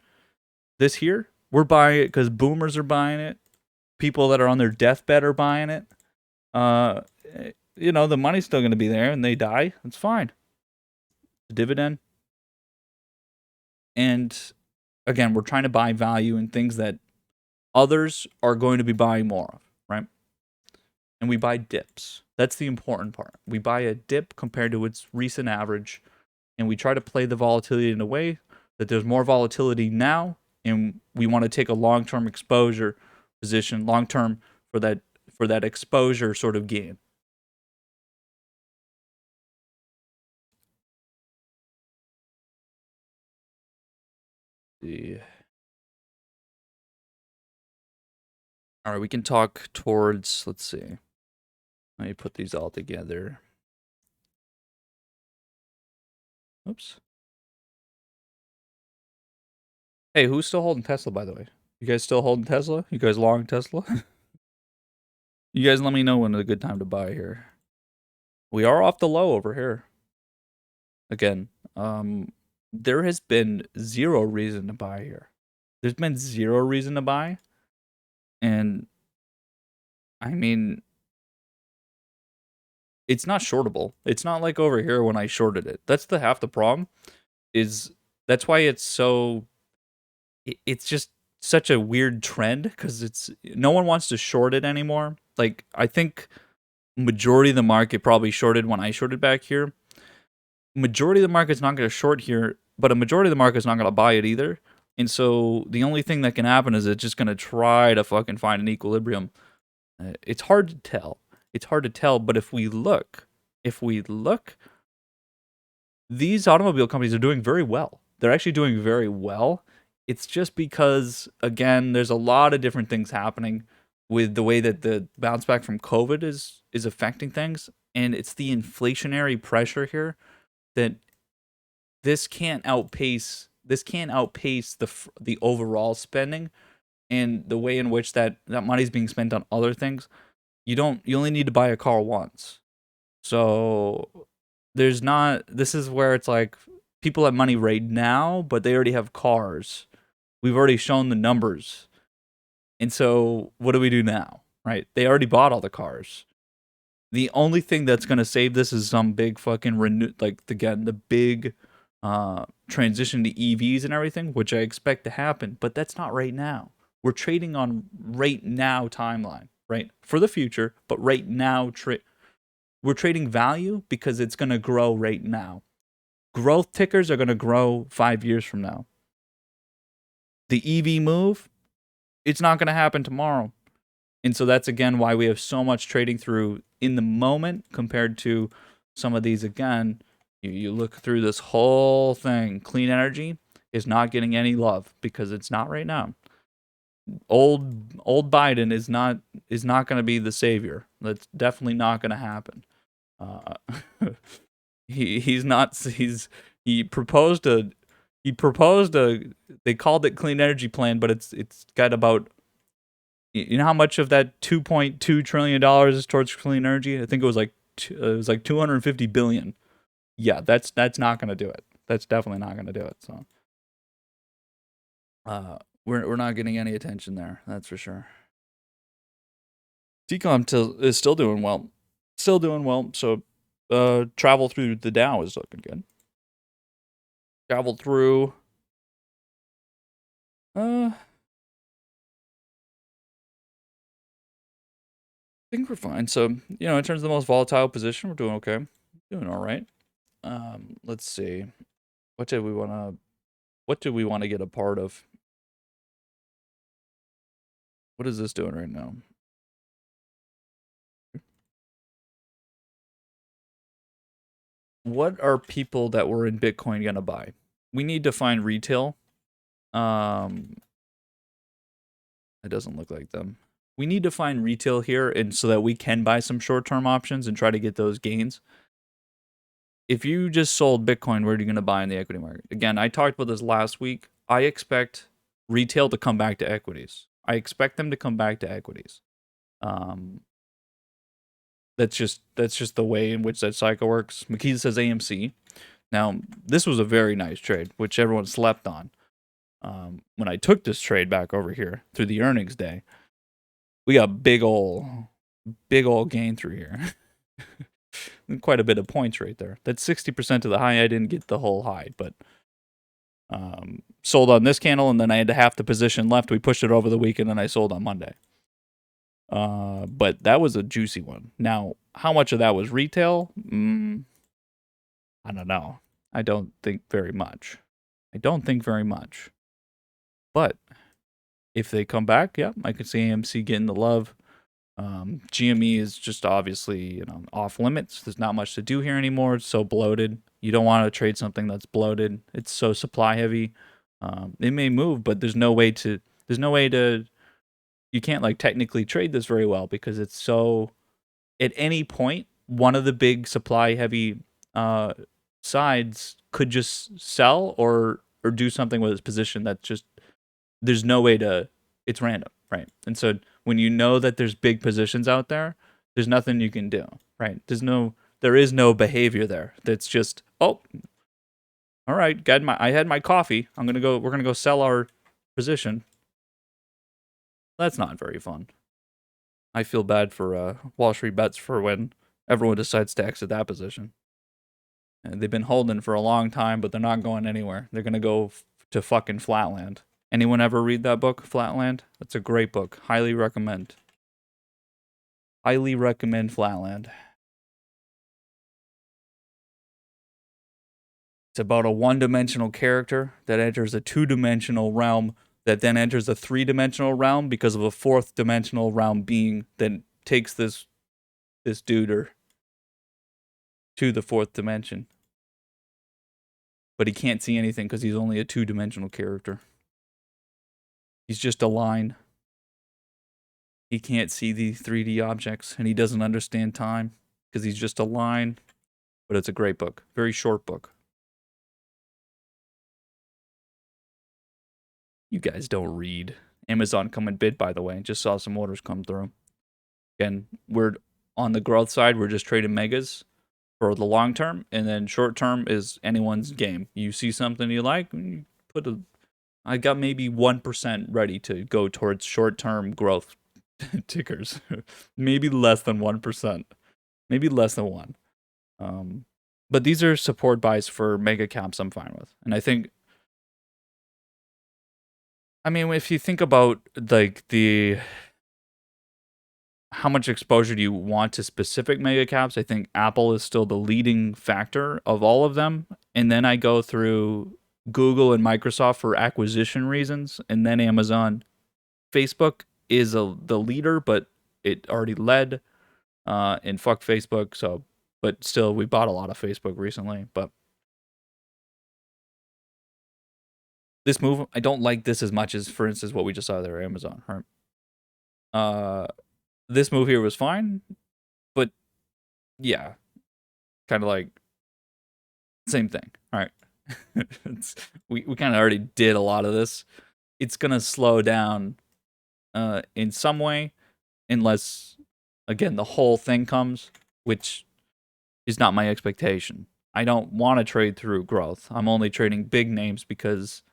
This here, we're buying it because boomers are buying it. People that are on their deathbed are buying it. The money's still going to be there, and they die. It's fine. The dividend. And again, we're trying to buy value in things that others are going to be buying more of, right? And we buy dips. That's the important part. We buy a dip compared to its recent average, and we try to play the volatility in a way that there's more volatility now, and we want to take a long-term exposure position, long-term for that exposure sort of gain. Yeah. All right, we can talk towards, let's see. Let me put these all together. Oops. Hey, who's still holding Tesla, by the way? You guys still holding Tesla? You guys long Tesla? You guys let me know when is a good time to buy here. We are off the low over here. Again, there has been zero reason to buy here. There's been zero reason to buy. And I mean, it's not shortable. It's not like over here when I shorted it. That's the half the problem. That's why it's so. It's just such a weird trend because no one wants to short it anymore. Like I think majority of the market probably shorted when I shorted back here. Majority of the market's not going to short here, but a majority of the market's not going to buy it either. And so the only thing that can happen is it's just going to try to fucking find an equilibrium. It's hard to tell. It's hard to tell, but if we look, these automobile companies are doing very well. They're actually doing very well. It's just because, again, there's a lot of different things happening with the way that the bounce back from COVID is affecting things. And it's the inflationary pressure here that this can't outpace the overall spending and the way in which that money is being spent on other things. You only need to buy a car once. So this is where it's like people have money right now, but they already have cars. We've already shown the numbers. And so what do we do now? Right? They already bought all the cars. The only thing that's going to save this is some big fucking the big transition to EVs and everything, which I expect to happen, but that's not right now. We're trading on right now timeline, right? For the future, but right now we're trading value because it's going to grow right now. Growth tickers are going to grow 5 years from now. The EV move, it's not going to happen tomorrow. And so that's, again, why we have so much trading through in the moment compared to some of these, again, you look through this whole thing. Clean energy is not getting any love because it's not right now. Old Biden is not going to be the savior. That's definitely not going to happen. He proposed a they called it clean energy plan, but it's got about, you know how much of that $2.2 trillion is towards clean energy? I think it was like 250 billion. Yeah, that's not going to do it. That's definitely not going to do it. So we're not getting any attention there. That's for sure. TCOM is still doing well. Still doing well. So travel through the Dow is looking good. Travel through I think we're fine. So, in terms of the most volatile position, we're doing okay. Doing all right. Let's see. What do we want to get a part of? What is this doing right now? What are people that were in Bitcoin going to buy? we need to find retail. Um, it doesn't look like them. We need to find retail here, and so that we can buy some short-term options and try to get those gains. If you just sold Bitcoin, where are you going to buy in the equity market? Again, I talked about this last week. I expect retail to come back to equities. I expect them to come back to equities. Um, that's just the way in which that cycle works. Makita says AMC. Now, this was a very nice trade, which everyone slept on. When I took this trade back over here through the earnings day, we got big ol' gain through here. Quite a bit of points right there. That's 60% of the high. I didn't get the whole high, but sold on this candle, and then I had half the position left. We pushed it over the weekend, and I sold on Monday. But that was a juicy one. Now, how much of that was retail? I don't know. I don't think very much. But if they come back, yeah, I could see AMC getting the love. GME is just obviously off limits. There's not much to do here anymore. It's so bloated. You don't want to trade something that's bloated. It's so supply heavy. It may move, but there's no way to. You can't like technically trade this very well because it's so. At any point, one of the big supply heavy sides could just sell or do something with its position that just there's no way to. It's random, right? And so when you know that there's big positions out there, there's nothing you can do, right? There is no behavior there. That's just, oh, all right, I had my coffee. We're gonna go sell our position. That's not very fun. I feel bad for Wall Street bets for when everyone decides to exit that position. And they've been holding for a long time, but they're not going anywhere. They're gonna go to fucking Flatland. Anyone ever read that book, Flatland? That's a great book. Highly recommend. Highly recommend Flatland. It's about a one-dimensional character that enters a two-dimensional realm that then enters a three-dimensional realm because of a fourth-dimensional realm being that takes this duder to the fourth dimension. But he can't see anything because he's only a two-dimensional character. He's just a line. He can't see the 3D objects, and he doesn't understand time because he's just a line. But it's a great book. Very short book. You guys don't read. Amazon come and bid, by the way. Just saw some orders come through. Again, we're on the growth side. We're just trading megas for the long term, and then short term is anyone's game. You see something you like, you I got maybe 1% ready to go towards short term growth tickers. Maybe less than 1%. Maybe less than 1. But these are support buys for mega caps I'm fine with. And I think if you think about like how much exposure do you want to specific mega caps, I think Apple is still the leading factor of all of them. And then I go through Google and Microsoft for acquisition reasons, and then Amazon. Facebook is the leader, but it already led, and fuck Facebook. So, but still, we bought a lot of Facebook recently. But this move, I don't like this as much as, for instance, what we just saw there, Amazon. Right? This move here was fine, but yeah, kind of like same thing. All right, we kind of already did a lot of this. It's gonna slow down in some way, unless again the whole thing comes, which is not my expectation. I don't want to trade through growth. I'm only trading big names because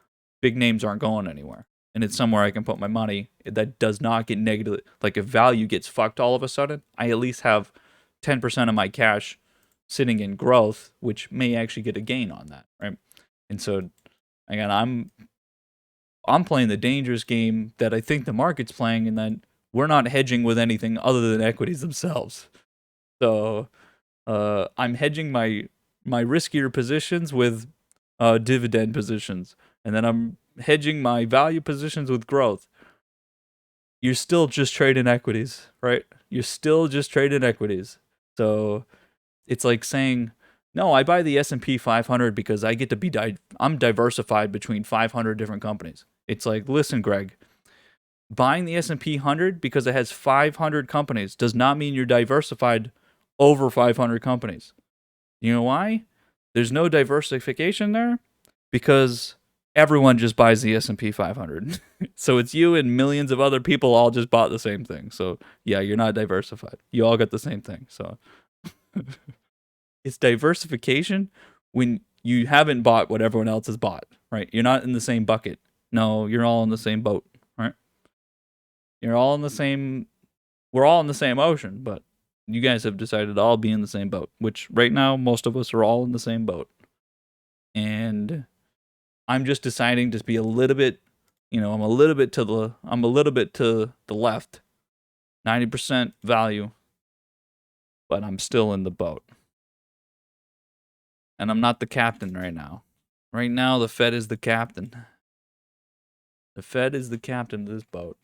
big names aren't going anywhere. And it's somewhere I can put my money that does not get negative. Like if value gets fucked all of a sudden, I at least have 10% of my cash sitting in growth, which may actually get a gain on that, right? And so, again, I'm playing the dangerous game that I think the market's playing, and then we're not hedging with anything other than equities themselves. So I'm hedging my riskier positions with dividend positions, and then I'm hedging my value positions with growth. You're still just trading equities, right? You're still just trading equities. So it's like saying No, I buy the S&P 500 because I get to be I'm diversified between 500 different companies. It's like, listen, Greg, buying the S&P 100 because it has 500 companies does not mean you're diversified over 500 companies. You know why? There's no diversification there because everyone just buys the S&P 500. So it's you and millions of other people all just bought the same thing. So yeah, you're not diversified. You all got the same thing. So it's diversification when you haven't bought what everyone else has bought, right? You're not in the same bucket. No, you're all in the same boat, right? You're all in the same, we're all in the same ocean, but you guys have decided to all be in the same boat, which right now most of us are all in the same boat. And I'm just deciding to be a little bit, I'm a little bit to the left. 90% value, but I'm still in the boat. And I'm not the captain right now. Right now the Fed is the captain. The Fed is the captain of this boat.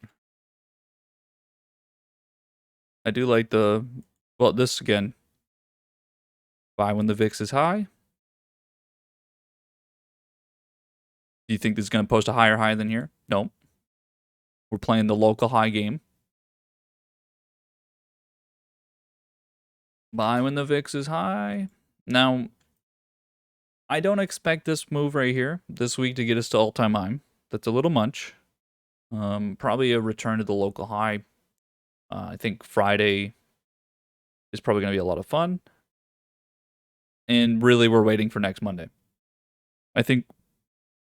I do like this again. Buy when the VIX is high. Do you think this is going to post a higher high than here? No. We're playing the local high game. Buy when the VIX is high. Now, I don't expect this move right here this week to get us to all-time high. That's a little much. Probably a return to the local high. I think Friday is probably going to be a lot of fun. And really, we're waiting for next Monday. I think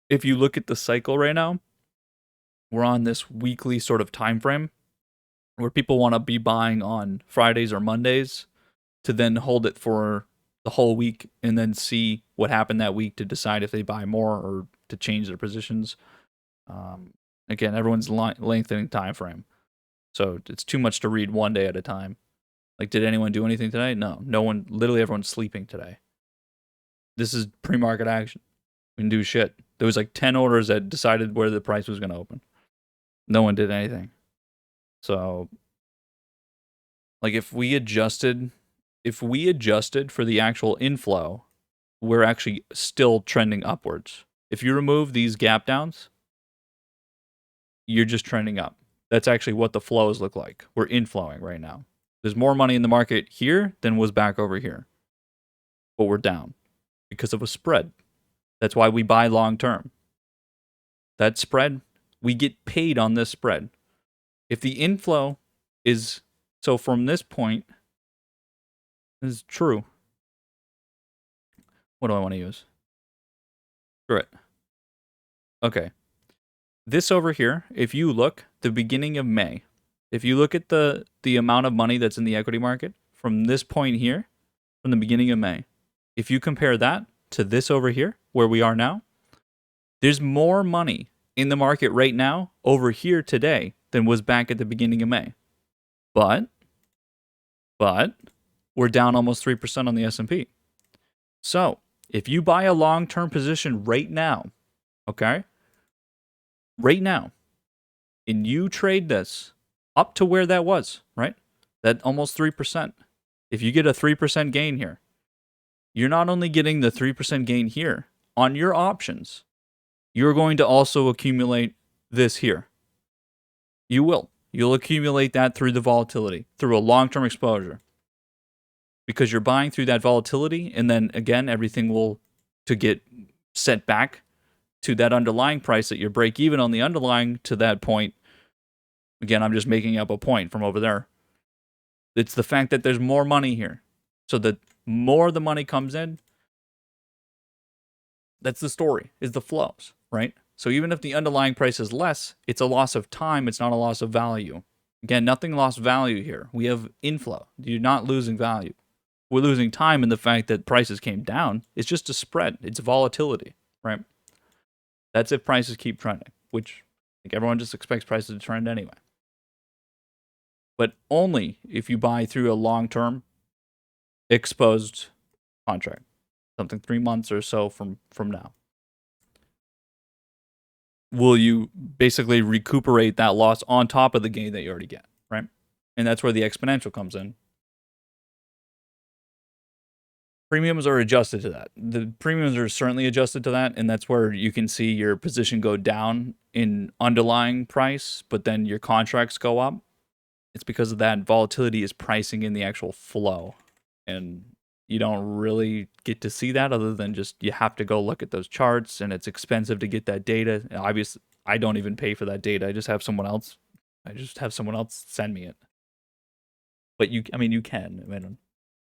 if you look at the cycle right now, we're on this weekly sort of time frame where people want to be buying on Fridays or Mondays to then hold it for the whole week and then see what happened that week to decide if they buy more or to change their positions. Again, everyone's lengthening time frame, so it's too much to read one day at a time. Like, did anyone do anything today? No one. Literally, everyone's sleeping today. This is pre-market action. We didn't do shit. There was like 10 orders that decided where the price was going to open. No one did anything. So, like, if we adjusted for the actual inflow, we're actually still trending upwards. If you remove these gap downs, you're just trending up. That's actually what the flows look like. We're inflowing right now. There's more money in the market here than was back over here. But we're down because of a spread. That's why we buy long term. That spread, we get paid on this spread. If the inflow is, so from this point, this is true. What do I want to use? Screw it. Okay. This over here, if you look, the beginning of May, if you look at the amount of money that's in the equity market from this point here, from the beginning of May, if you compare that to this over here, where we are now, there's more money in the market right now over here today than was back at the beginning of May. But we're down almost 3% on the S&P. So if you buy a long-term position right now, okay, right now, and you trade this up to where that was, right? That almost 3%. If you get a 3% gain here, you're not only getting the 3% gain here on your options, you're going to also accumulate this here. You will. You'll accumulate that through the volatility, through a long-term exposure. Because you're buying through that volatility, and then again, everything will to get set back to that underlying price that you break even on the underlying to that point. Again, I'm just making up a point from over there. It's the fact that there's more money here. So the more the money comes in, that's the story, is the flows, right? So even if the underlying price is less, it's a loss of time. It's not a loss of value. Again, nothing lost value here. We have inflow. You're not losing value. We're losing time in the fact that prices came down. It's just a spread. It's volatility, right? That's if prices keep trending, which I think everyone just expects prices to trend anyway. But only if you buy through a long-term exposed contract, something 3 months or so from now. Will you basically recuperate that loss on top of the gain that you already get, right? And that's where the exponential comes in. Premiums are adjusted to that. The premiums are certainly adjusted to that, and that's where you can see your position go down in underlying price, but then your contracts go up. It's because of that volatility is pricing in the actual flow, and you don't really get to see that other than just you have to go look at those charts, and it's expensive to get that data. And obviously, I don't even pay for that data. I just have someone else. I just have someone else send me it. But I mean, you can. I mean,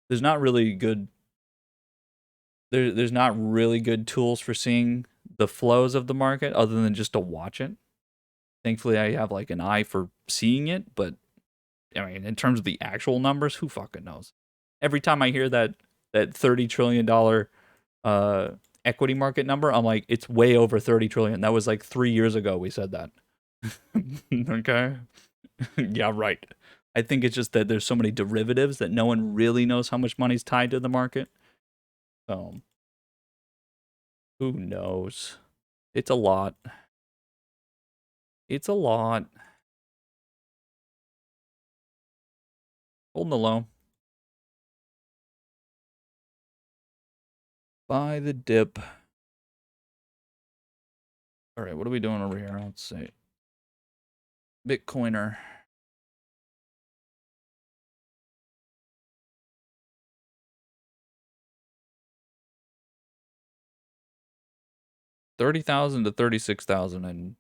there's not really good there's not really good tools for seeing the flows of the market other than just to watch it. Thankfully, I have like an eye for seeing it, but I mean, in terms of the actual numbers, who fucking knows? Every time I hear that $30 trillion equity market number, I'm like, it's way over 30 trillion. That was like 3 years ago we said that. Okay. Yeah, right. I think it's just that there's so many derivatives that no one really knows how much money's tied to the market. So who knows? It's a lot. It's a lot. Holding the low. Buy the dip. All right, what are we doing over here? Let's see. Bitcoiner. $30,000 to 36,000 in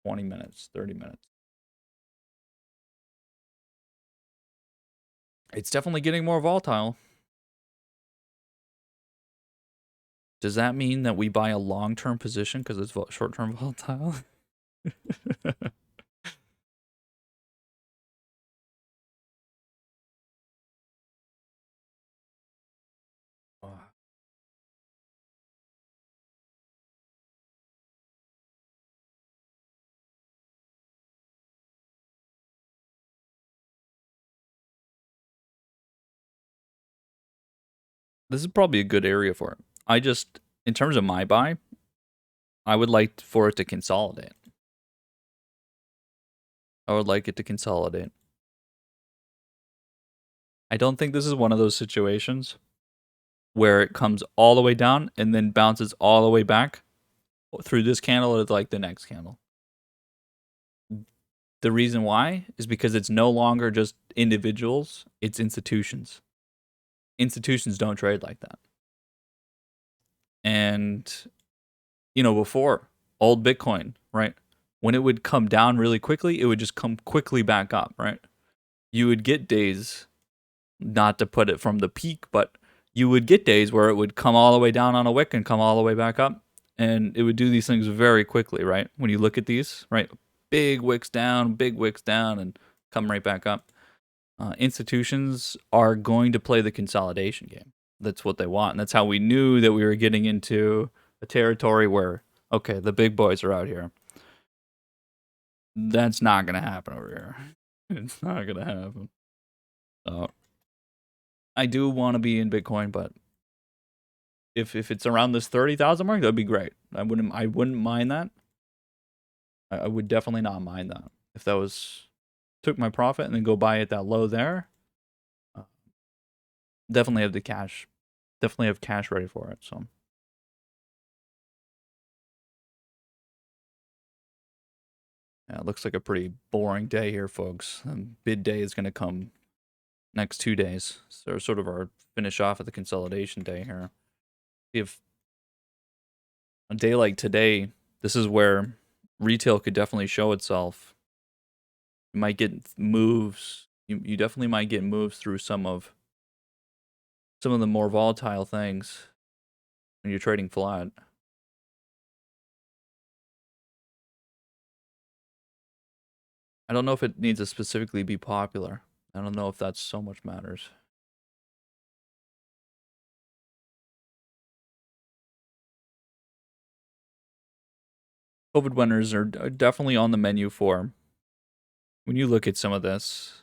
20 minutes, 30 minutes. It's definitely getting more volatile. Does that mean that we buy a long-term position because it's short-term volatile? This is probably a good area for it. I just, in terms of my buy, I would like for it to consolidate. I would like it to consolidate. I don't think this is one of those situations where it comes all the way down and then bounces all the way back through this candle to like the next candle. The reason why is because it's no longer just individuals, it's institutions. Institutions don't trade like that. And, you know, before, old Bitcoin, right? When it would come down really quickly, it would just come quickly back up, right? You would get days, not to put it from the peak, but you would get days where it would come all the way down on a wick and come all the way back up. And it would do these things very quickly, right? When you look at these, right? Big wicks down, and come right back up. Institutions are going to play the consolidation game. That's what they want. And that's how we knew that we were getting into a territory where, okay, the big boys are out here. That's not going to happen over here. It's not going to happen. I do want to be in Bitcoin, but if it's around this 30,000 mark, that'd be great. I wouldn't mind that. I would definitely not mind that. If that was took my profit and then go buy at that low there, definitely have the cash. Definitely have cash ready for it. So yeah, it looks like a pretty boring day here, folks. Bid day is going to come next 2 days. So sort of our finish off of the consolidation day here. If a day like today, this is where retail could definitely show itself. You might get moves. You definitely might get moves through some of the more volatile things when you're trading flat. I don't know if it needs to specifically be popular. I don't know if that's so much matters. COVID winners are definitely on the menu for when you look at some of this.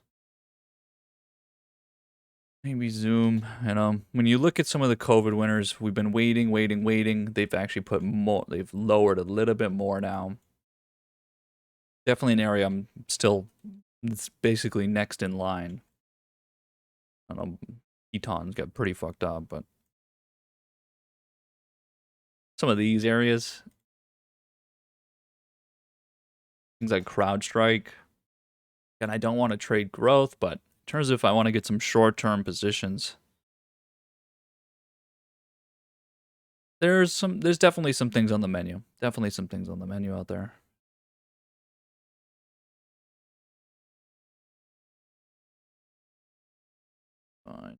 Maybe Zoom, when you look at some of the COVID winners, we've been waiting. They've actually put more, they've lowered a little bit more now. Definitely an area I'm still, it's basically next in line. I don't know, Eton's got pretty fucked up, but some of these areas, things like CrowdStrike. And I don't want to trade growth, but in terms of if I want to get some short-term positions, there's definitely some things on the menu. Definitely some things on the menu out there. Fine.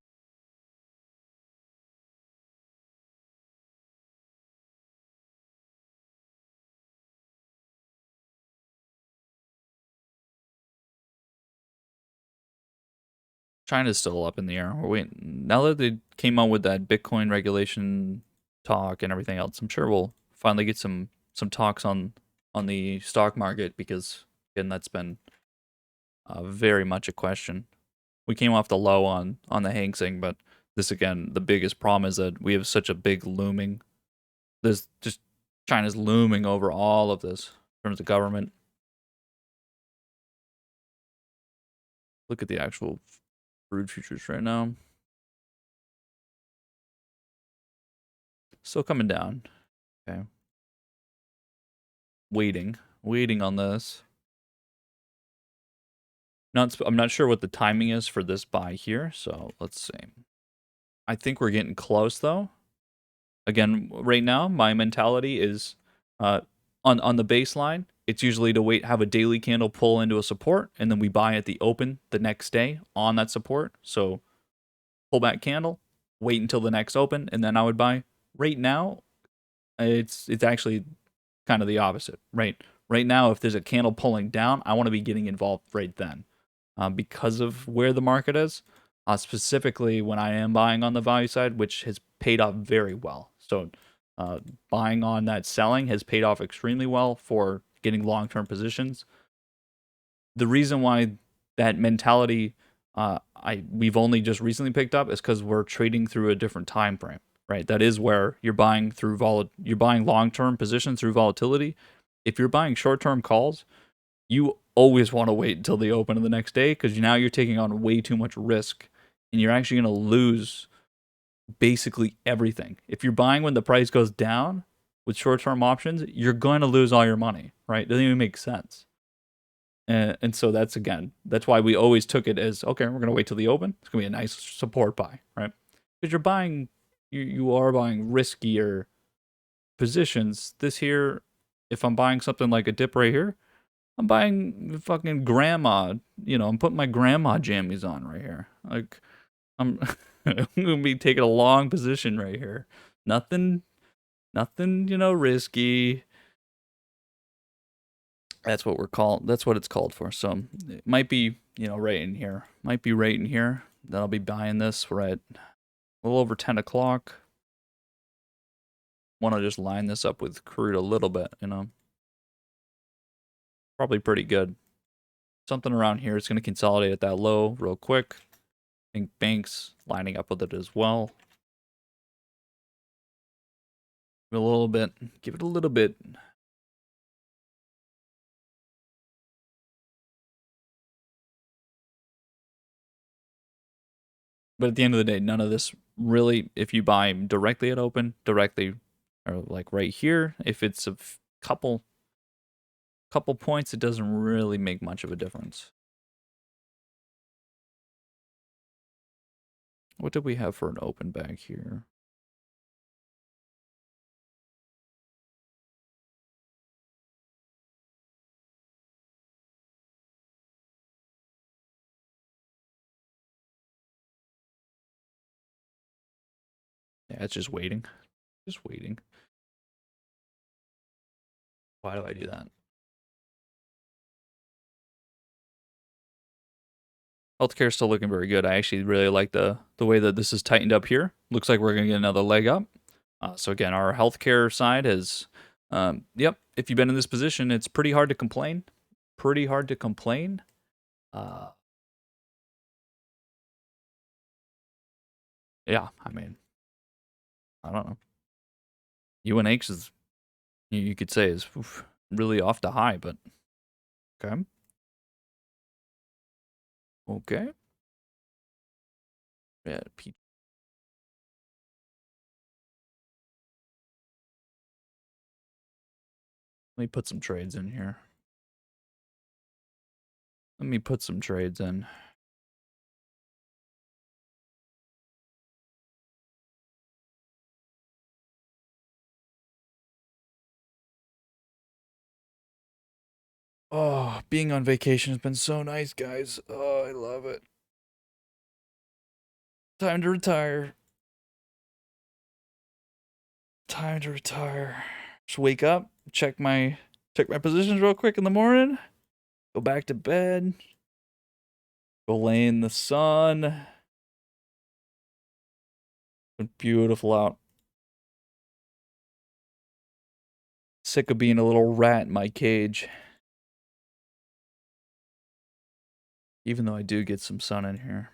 China's still up in the air. We're waiting. Now that they came out with that Bitcoin regulation talk and everything else, I'm sure we'll finally get some talks on the stock market because again, that's been very much a question. We came off the low on the Hang Seng, but this again, the biggest problem is that we have such a big looming. There's just China's looming over all of this in terms of government. Look at the actual crude futures right now. Still coming down. Okay. Waiting on this. I'm not sure what the timing is for this buy here, so let's see. I think we're getting close though. Again, right now my mentality is on the baseline. It's usually to wait, have a daily candle pull into a support, and then we buy at the open the next day on that support. So pull back candle, wait until the next open, and then I would buy. Right now, it's actually kind of the opposite. Right now, if there's a candle pulling down, I want to be getting involved right then, because of where the market is. Specifically, when I am buying on the value side, which has paid off very well. So, buying on that selling has paid off extremely well for getting long-term positions. The reason why that mentality we've only just recently picked up is because we're trading through a different time frame, right? That is where you're buying through you're buying long-term positions through volatility. If you're buying short-term calls, you always want to wait until the open of the next day because now you're taking on way too much risk and you're actually going to lose basically everything. If you're buying when the price goes down with short-term options, you're going to lose all your money, right? It doesn't even make sense. And so that's why we always took it as, okay, we're going to wait till the open. It's going to be a nice support buy, right? Because you are buying riskier positions. This here, if I'm buying something like a dip right here, I'm buying fucking grandma, I'm putting my grandma jammies on right here. Like, I'm, I'm going to be taking a long position right here. Nothing, risky. That's what it's called for. So it might be, right in here. Might be right in here. Then I'll be buying this right at a little over 10 o'clock. Want to just line this up with crude a little bit, Probably pretty good. Something around here. It's going to consolidate at that low real quick. I think banks lining up with it as well. Give it a little bit. Give it a little bit. But at the end of the day, none of this really, if you buy directly at open, directly, or like right here, if it's a couple points, it doesn't really make much of a difference. What did we have for an open back here? Yeah, it's just waiting. Just waiting. Why do I do that? Healthcare is still looking very good. I actually really like the way that this is tightened up here. Looks like we're going to get another leg up. So again, our healthcare side is, yep, if you've been in this position, it's pretty hard to complain. Pretty hard to complain. Yeah, I mean, I don't know. UNH is, you could say, is really off the high, but okay. Okay. Yeah, Let me put some trades in here. Let me put some trades in. Oh, being on vacation has been so nice, guys. Oh, I love it. Time to retire. Time to retire. Just wake up, check my positions real quick in the morning, go back to bed, go lay in the sun. It's beautiful out. Sick of being a little rat in my cage. Even though I do get some sun in here.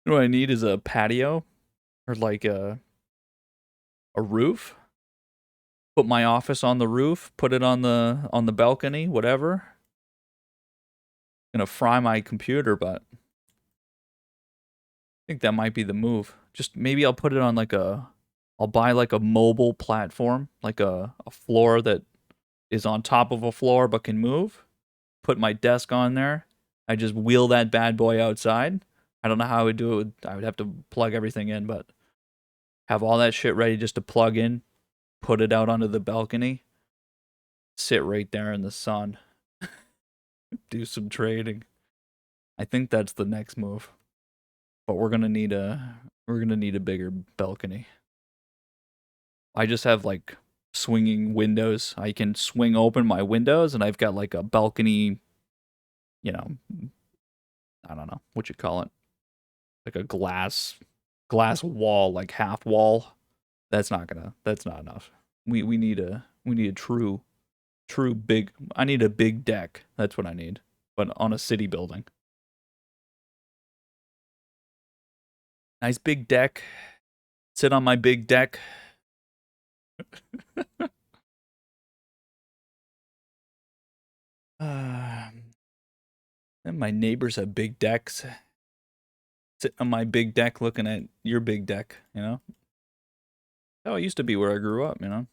What I need is a patio or like a roof. Put my office on the roof, put it on the balcony, whatever. Gonna fry my computer, but I think that might be the move. Just maybe I'll put it on like I'll buy like a mobile platform, like a floor that is on top of a floor but can move. Put my desk on there. I just wheel that bad boy outside. I don't know how I would do it. I would have to plug everything in, but have all that shit ready just to plug in, put it out onto the balcony, sit right there in the sun, do some trading. I think that's the next move. But we're gonna need a bigger balcony. I just have like swinging windows. I can swing open my windows and I've got like a balcony, you know, I don't know what you call it. Like a glass wall, like half wall. That's not enough. We need a true big, I need a big deck. That's what I need. But on a city building. Nice big deck. Sit on my big deck. And my neighbors have big decks. Sitting on my big deck looking at your big deck, you know? Oh, it used to be where I grew up, you know?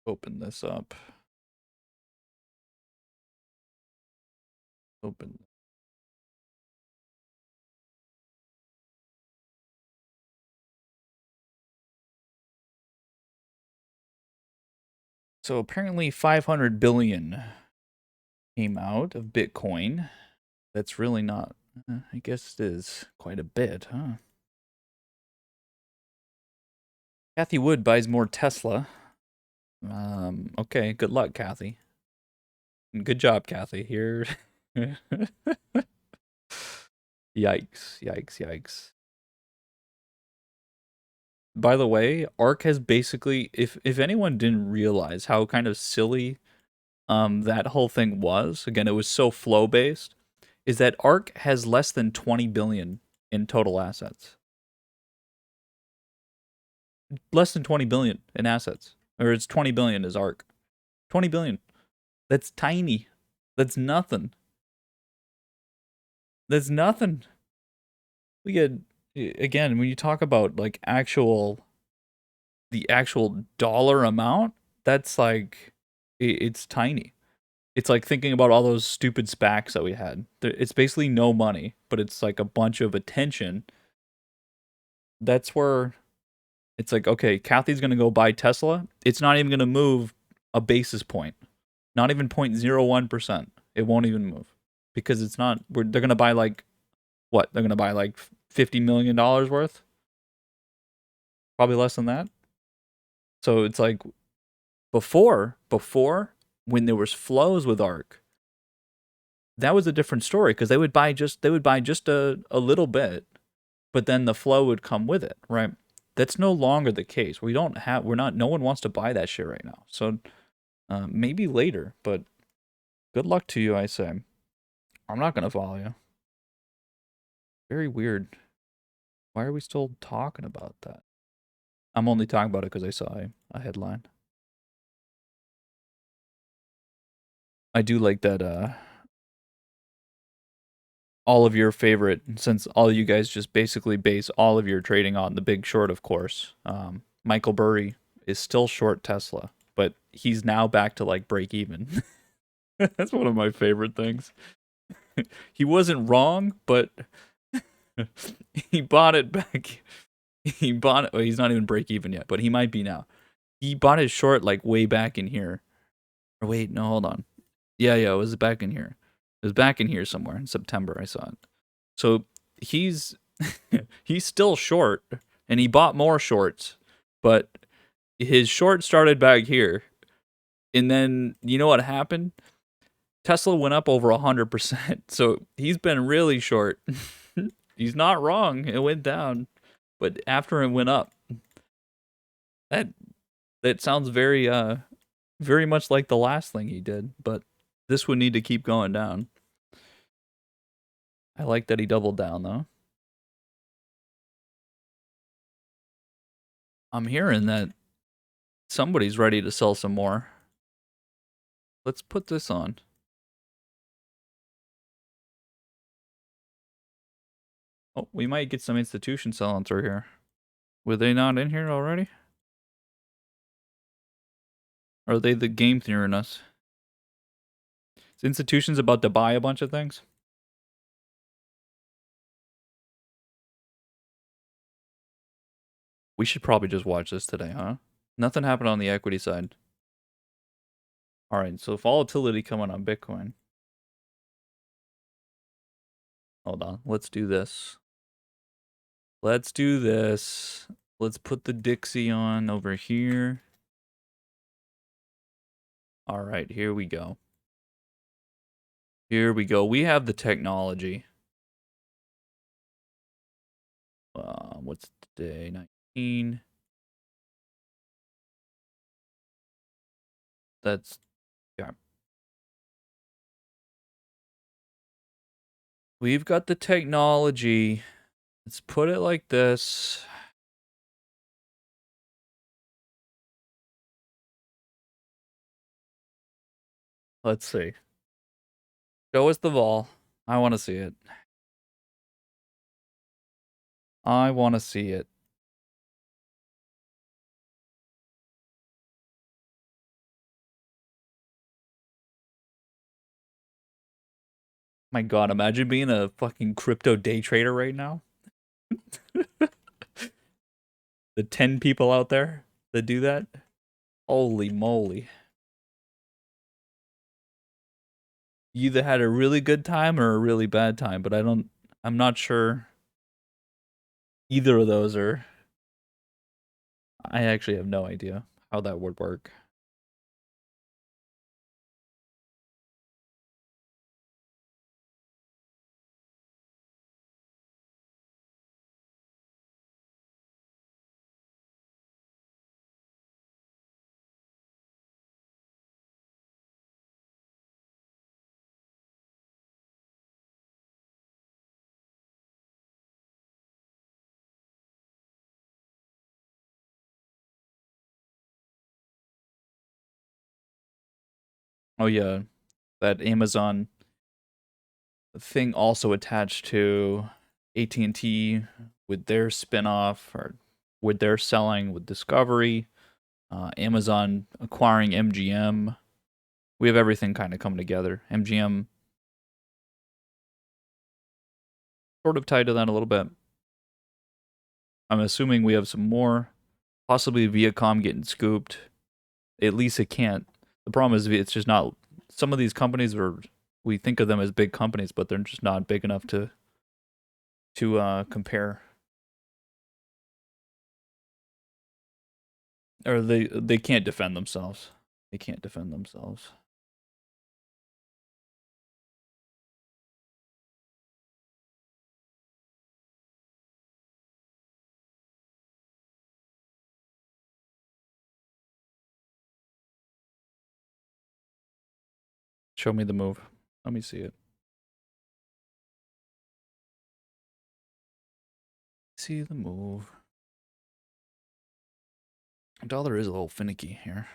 Open this up. Open. So apparently 500 billion came out of Bitcoin. That's really not, I guess it is quite a bit, huh? Kathy Wood buys more Tesla. Okay, good luck, Kathy. Good job, Kathy. Here. Yikes, yikes, yikes. By the way, Ark has basically, if anyone didn't realize how kind of silly that whole thing was, again, it was so flow based, is that Ark has less than 20 billion in total assets. Less than 20 billion in assets. Or it's 20 billion is Ark. 20 billion. That's tiny. That's nothing. That's nothing. We get, again, when you talk about like the actual dollar amount, that's like, it's tiny. It's like thinking about all those stupid SPACs that we had. It's basically no money, but it's like a bunch of attention. That's where it's like, okay, Kathy's going to go buy Tesla. It's not even going to move a basis point. Not even 0.01%. It won't even move because it's not, they're going to buy like, what? They're going to buy like $50 million worth? Probably less than that. So it's like before when there was flows with Ark, that was a different story because they would buy just a little bit, but then the flow would come with it, right? That's no longer the case. No one wants to buy that shit right now. So maybe later, but Good luck to you, I say. I'm not gonna follow you. Very weird. Why are we still talking about that? I'm only talking about it because I saw a headline. I do like that all of your favorite, since all you guys just basically base all of your trading on the Big Short, of course. Michael Burry is still short Tesla, but he's now back to like break even. That's one of my favorite things. He wasn't wrong, but he bought it back. He bought it. Well, he's not even break even yet, but he might be now. He bought his short like way back in here. Or wait, no, hold on. Yeah, it was back in here. It was back in here somewhere in September. I saw it. So he's he's still short, and he bought more shorts, but his short started back here, and then you know what happened? Tesla went up over 100%. So he's been really short. He's not wrong. It went down, but after it went up, that that sounds very much like the last thing he did. But this would need to keep going down. I like that he doubled down though. I'm hearing that somebody's ready to sell some more. Let's put this on. Oh, we might get some institution selling through here. Were they not in here already? Or are they the game theory us? Is institutions about to buy a bunch of things? We should probably just watch this today, huh? Nothing happened on the equity side. All right, so volatility coming on Bitcoin. Hold on, let's do this. Let's do this. Let's put the Dixie on over here. All right, here we go. Here we go. We have the technology. What's today? 19. That's yeah. We've got the technology. Let's put it like this. Let's see. Show us the vol. I want to see it. I want to see it. My God, imagine being a fucking crypto day trader right now. The 10 people out there that do that. Holy moly. You either had a really good time or a really bad time, but I'm not sure either of those are. I actually have no idea how that would work. Oh yeah, that Amazon thing also attached to AT&T with their spinoff or with their selling with Discovery, Amazon acquiring MGM. We have everything kind of coming together. MGM sort of tied to that a little bit. I'm assuming we have some more, possibly Viacom getting scooped. At least it can't. The problem is it's just not. Some of these companies we think of them as big companies, but they're just not big enough to compare. Or they can't defend themselves. They can't defend themselves. Show me the move. Let me see it. See the move. Dollar is a little finicky here.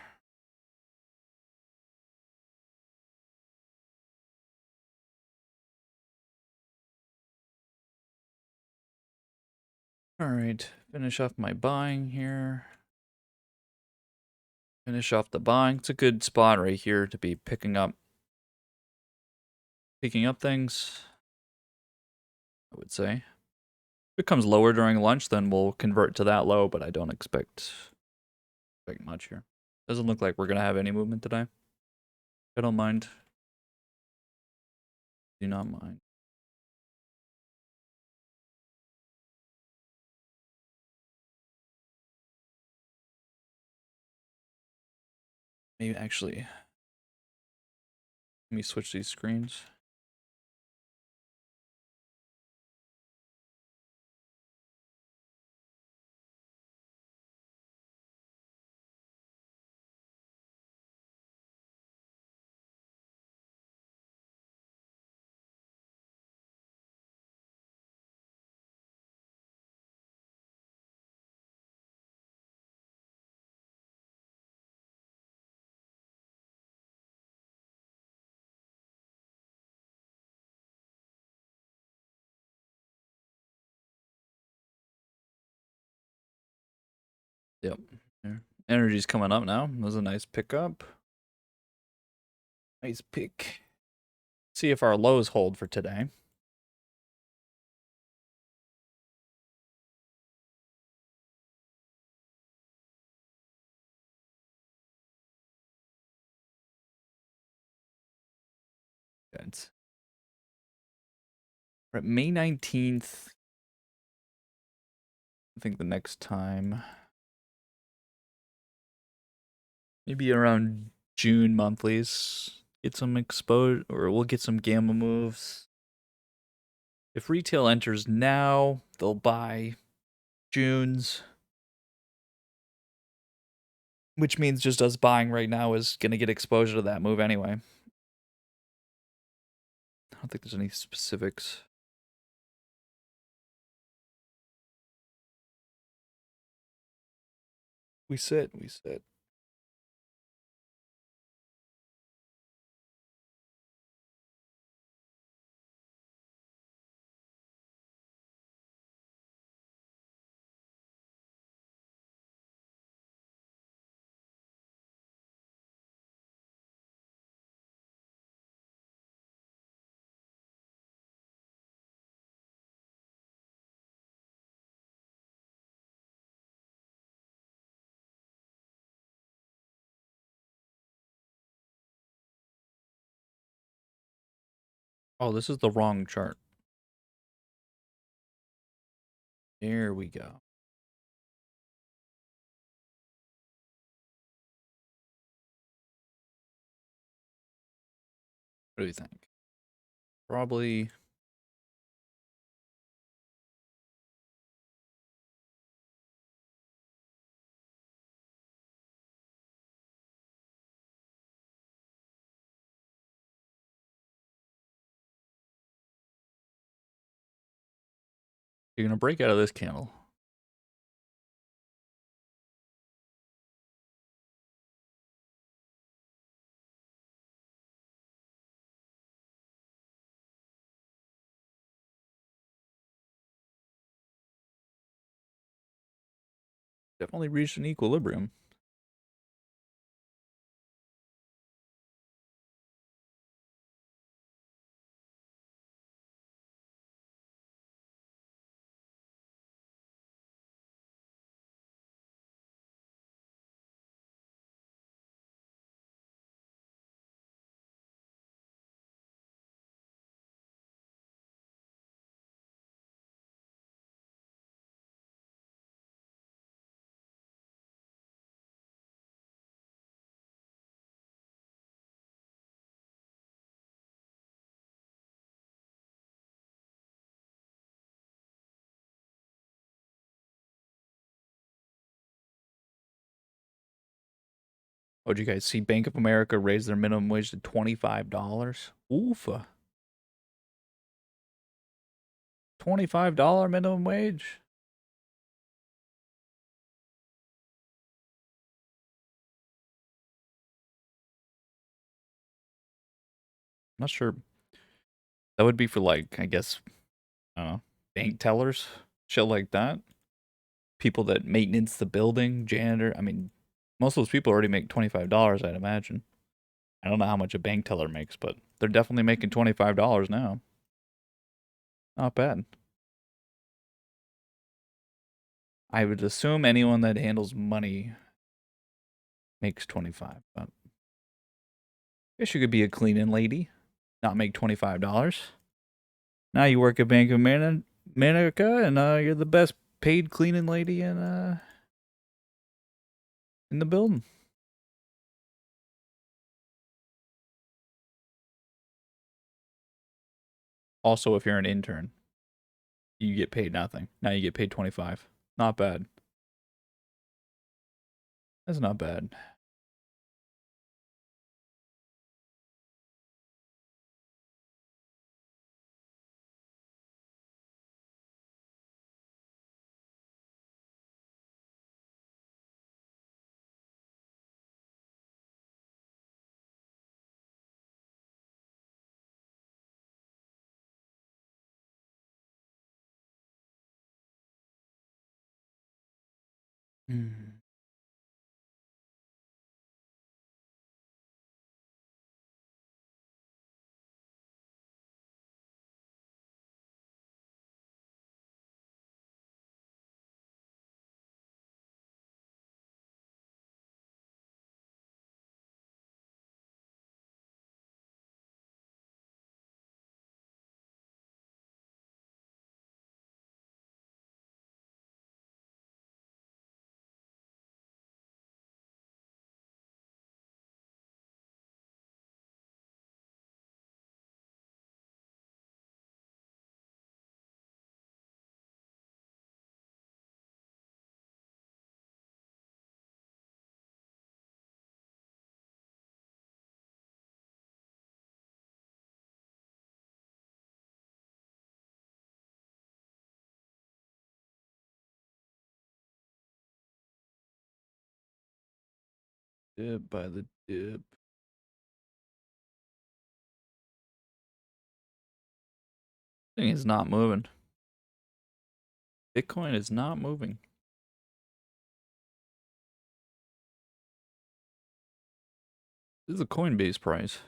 All right, finish off my buying here. Finish off the buying. It's a good spot right here to be picking up things, I would say. If it comes lower during lunch, then we'll convert to that low, but I don't expect much here. Doesn't look like we're gonna have any movement today. I don't mind. Do not mind. Maybe actually, let me switch these screens. Yep. There. Energy's coming up now. That was a nice pickup. Nice pick. See if our lows hold for today. Good. We're at May 19th. I think the next time. Maybe around June monthlies. Get some exposure, or we'll get some gamma moves. If retail enters now, they'll buy June's. Which means just us buying right now is going to get exposure to that move anyway. I don't think there's any specifics. We sit. Oh, this is the wrong chart. There we go. What do you think? Probably. You're going to break out of this candle. Definitely reached an equilibrium. Oh, did you guys see Bank of America raise their minimum wage to $25? Oofa. $25 minimum wage? Not sure. That would be for like, I guess, I don't know, bank tellers, shit like that. People that maintenance the building, janitor. I mean, most of those people already make $25, I'd imagine. I don't know how much a bank teller makes, but they're definitely making $25 now. Not bad. I would assume anyone that handles money makes 25, but I guess you could be a cleaning lady, not make $25. Now you work at Bank of America, and you're the best paid cleaning lady in the building. Also, if you're an intern, you get paid nothing. Now you get paid 25. Not bad. That's not bad. Hmm. Dip by the dip. Thing is not moving. Bitcoin is not moving. This is a Coinbase price.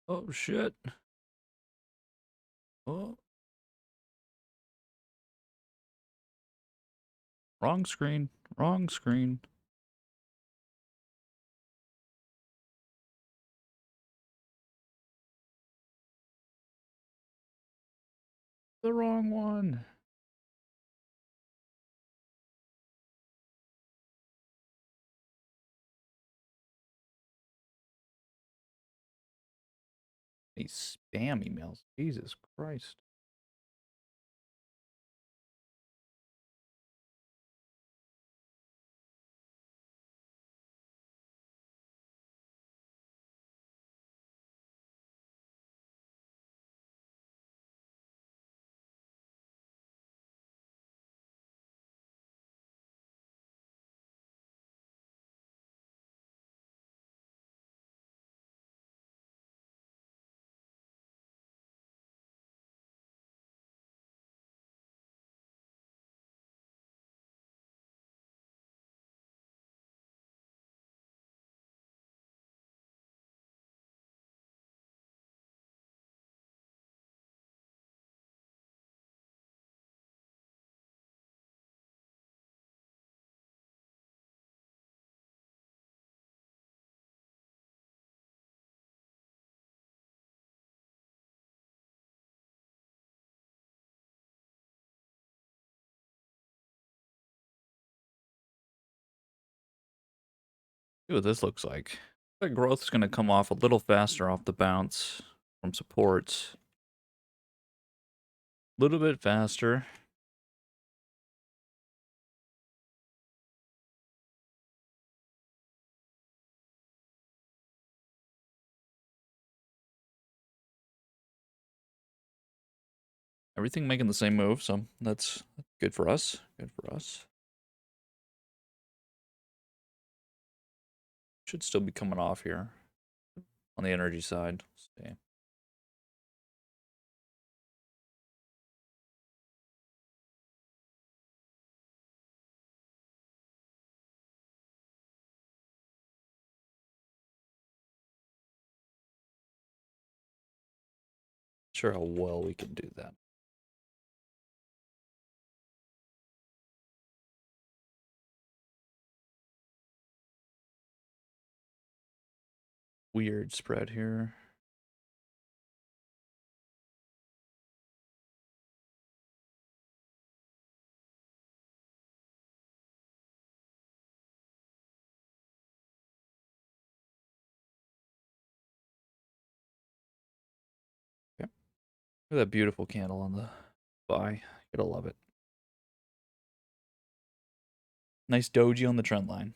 Oh shit. Oh, wrong screen. Wrong screen. The wrong one. These spam emails. Jesus Christ. See what this looks like. The growth's going to come off a little faster off the bounce from supports. A little bit faster. Everything making the same move, so that's good for us. Good for us. Should still be coming off here on the energy side. Let's see. Sure how well we can do that. Weird spread here. Okay. Look at that beautiful candle on the buy. Gotta love it. Nice doji on the trend line.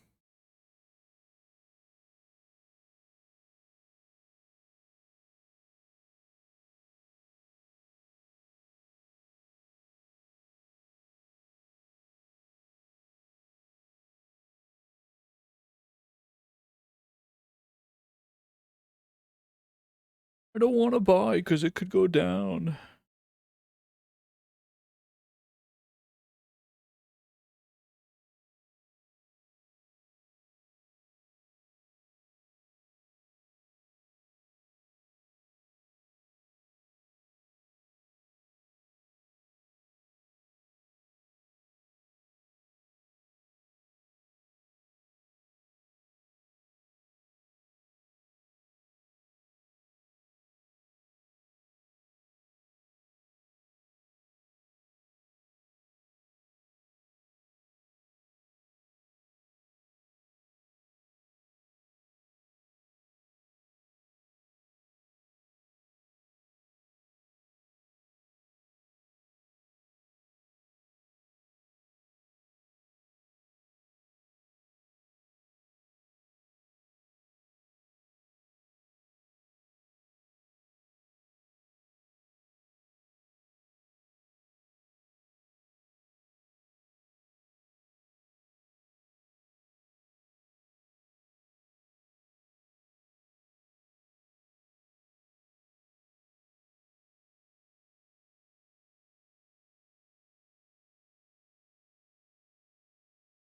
I don't want to buy because it could go down.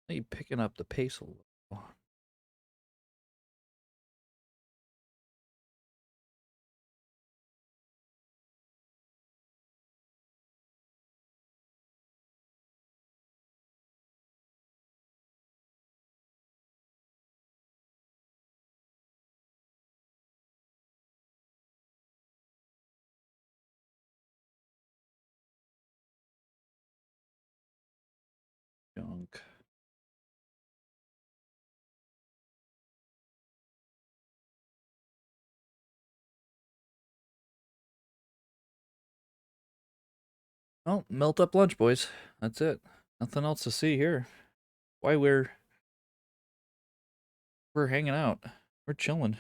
Maybe picking up the pace a little. Junk. Well, melt up lunch, boys. That's it. Nothing else to see here. Why we're hanging out. We're chilling.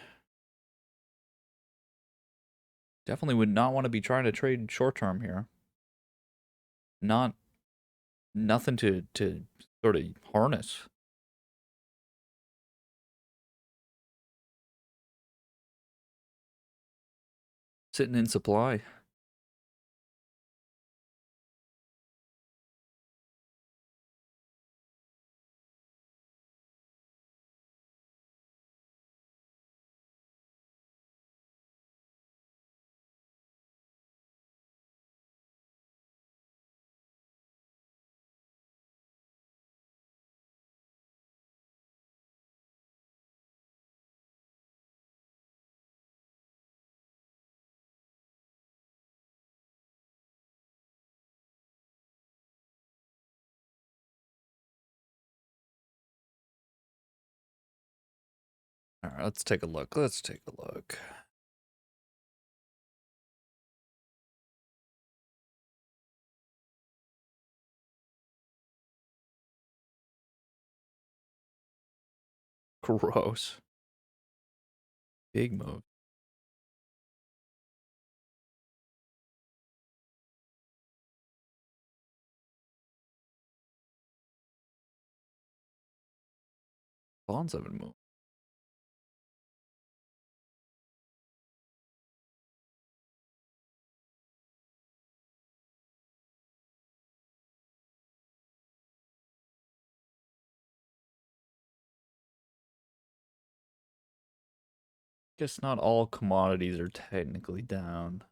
Definitely would not want to be trying to trade short term here. Not nothing to sort of harness. Sitting in supply. All right, let's take a look. Let's take a look. Gross. Big move. Bonds haven't moved. Guess not all commodities are technically down.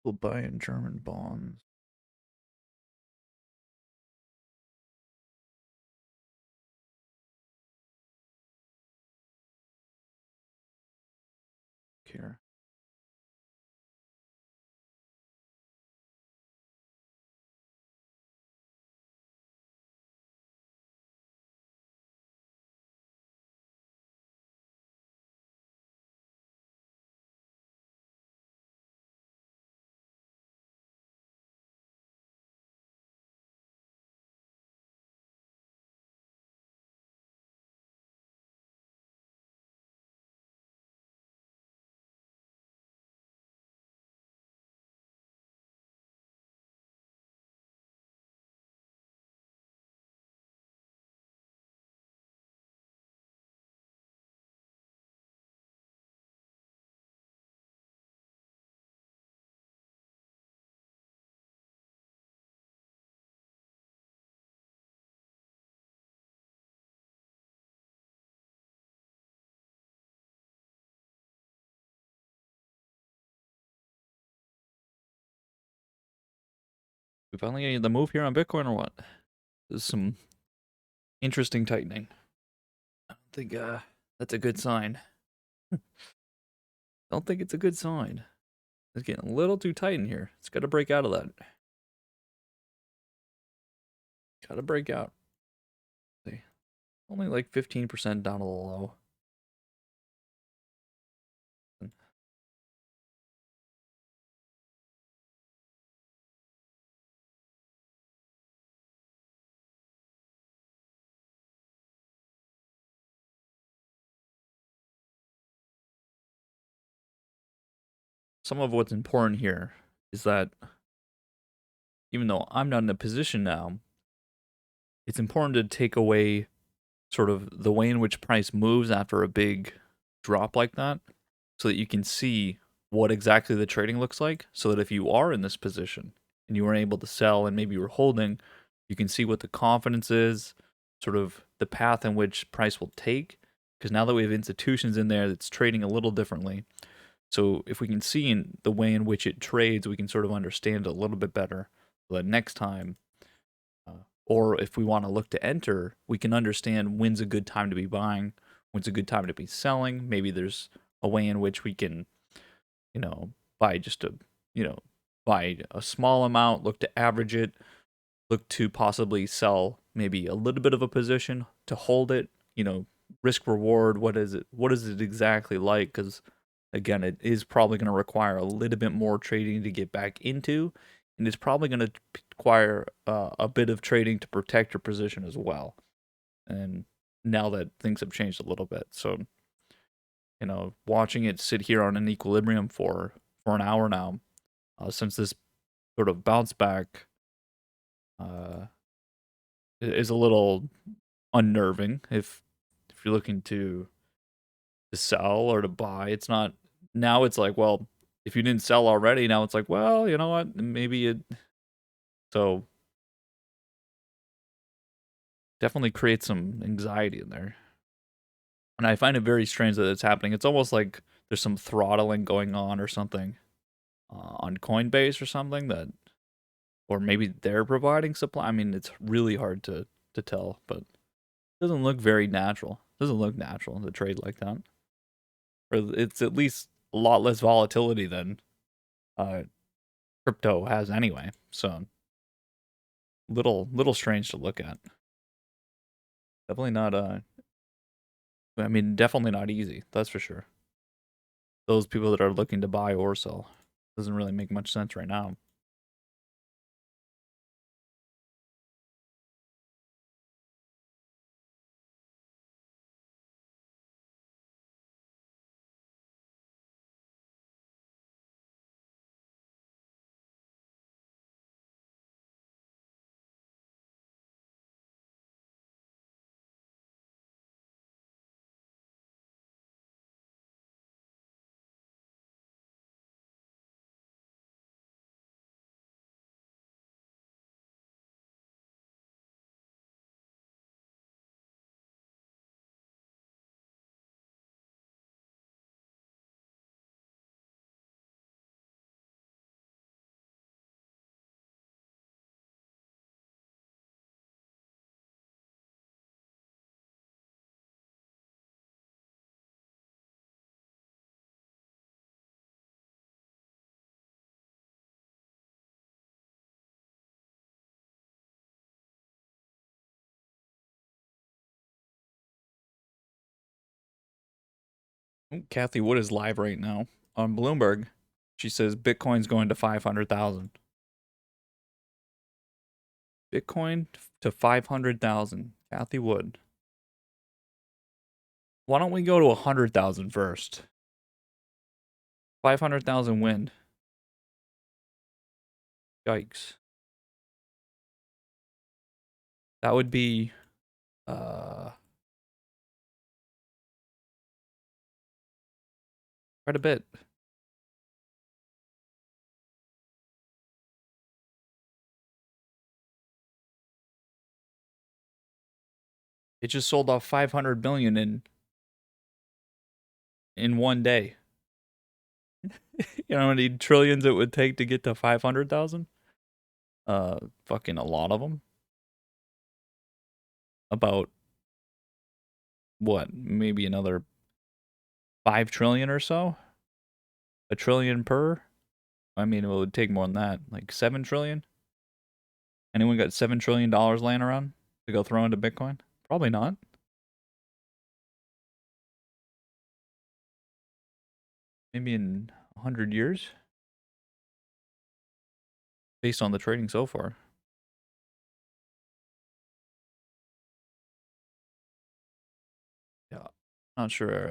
We'll buy in German bonds. Here. We finally getting the move here on Bitcoin or what? There's some interesting tightening. I don't think that's a good sign. Don't think it's a good sign. It's getting a little too tight in here. It's got to break out of that. Got to break out. See, only like 15% down to the low. Some of what's important here is that even though I'm not in a position now, it's important to take away sort of the way in which price moves after a big drop like that so that you can see what exactly the trading looks like, so that if you are in this position and you are able to sell and maybe you're holding, you can see what the confidence is, sort of the path in which price will take. Because now that we have institutions in there that's trading a little differently, so if we can see in the way in which it trades, we can sort of understand it a little bit better. So that next time, or if we want to look to enter, we can understand when's a good time to be buying, when's a good time to be selling. Maybe there's a way in which we can, buy just a, buy a small amount, look to average it, look to possibly sell maybe a little bit of a position to hold it, risk reward. What is it? What is it exactly like? Because again, it is probably going to require a little bit more trading to get back into, and it's probably going to require a bit of trading to protect your position as well. And now that things have changed a little bit, so watching it sit here on an equilibrium for an hour now, since this sort of bounce back, uh, is a little unnerving. If you're looking to sell or to buy, it's not now. It's like, well, if you didn't sell already, now it's like, well, you know what? Maybe it. So definitely creates some anxiety in there. And I find it very strange that it's happening. It's almost like there's some throttling going on or something on Coinbase or something that, or maybe they're providing supply. I mean, it's really hard to tell, but it doesn't look very natural. It doesn't look natural to trade like that. Or it's at least a lot less volatility than uh, crypto has anyway. So little strange to look at. Definitely not I mean, definitely not easy. That's for sure. Those people that are looking to buy or sell doesn't really make much sense right now. Kathy Wood is live right now on Bloomberg. She says Bitcoin's going to 500,000. Bitcoin to 500,000. Kathy Wood. Why don't we go to 100,000 first? 500,000 win. Yikes. That would be quite a bit. It just sold off 500 million in one day. You know how many trillions it would take to get to 500,000? Fucking a lot of them. About what? Maybe another 5 trillion or so? A trillion per? I mean, it would take more than that. Like 7 trillion? Anyone got $7 trillion laying around to go throw into Bitcoin? Probably not. Maybe in 100 years, based on the trading so far. Yeah, not sure.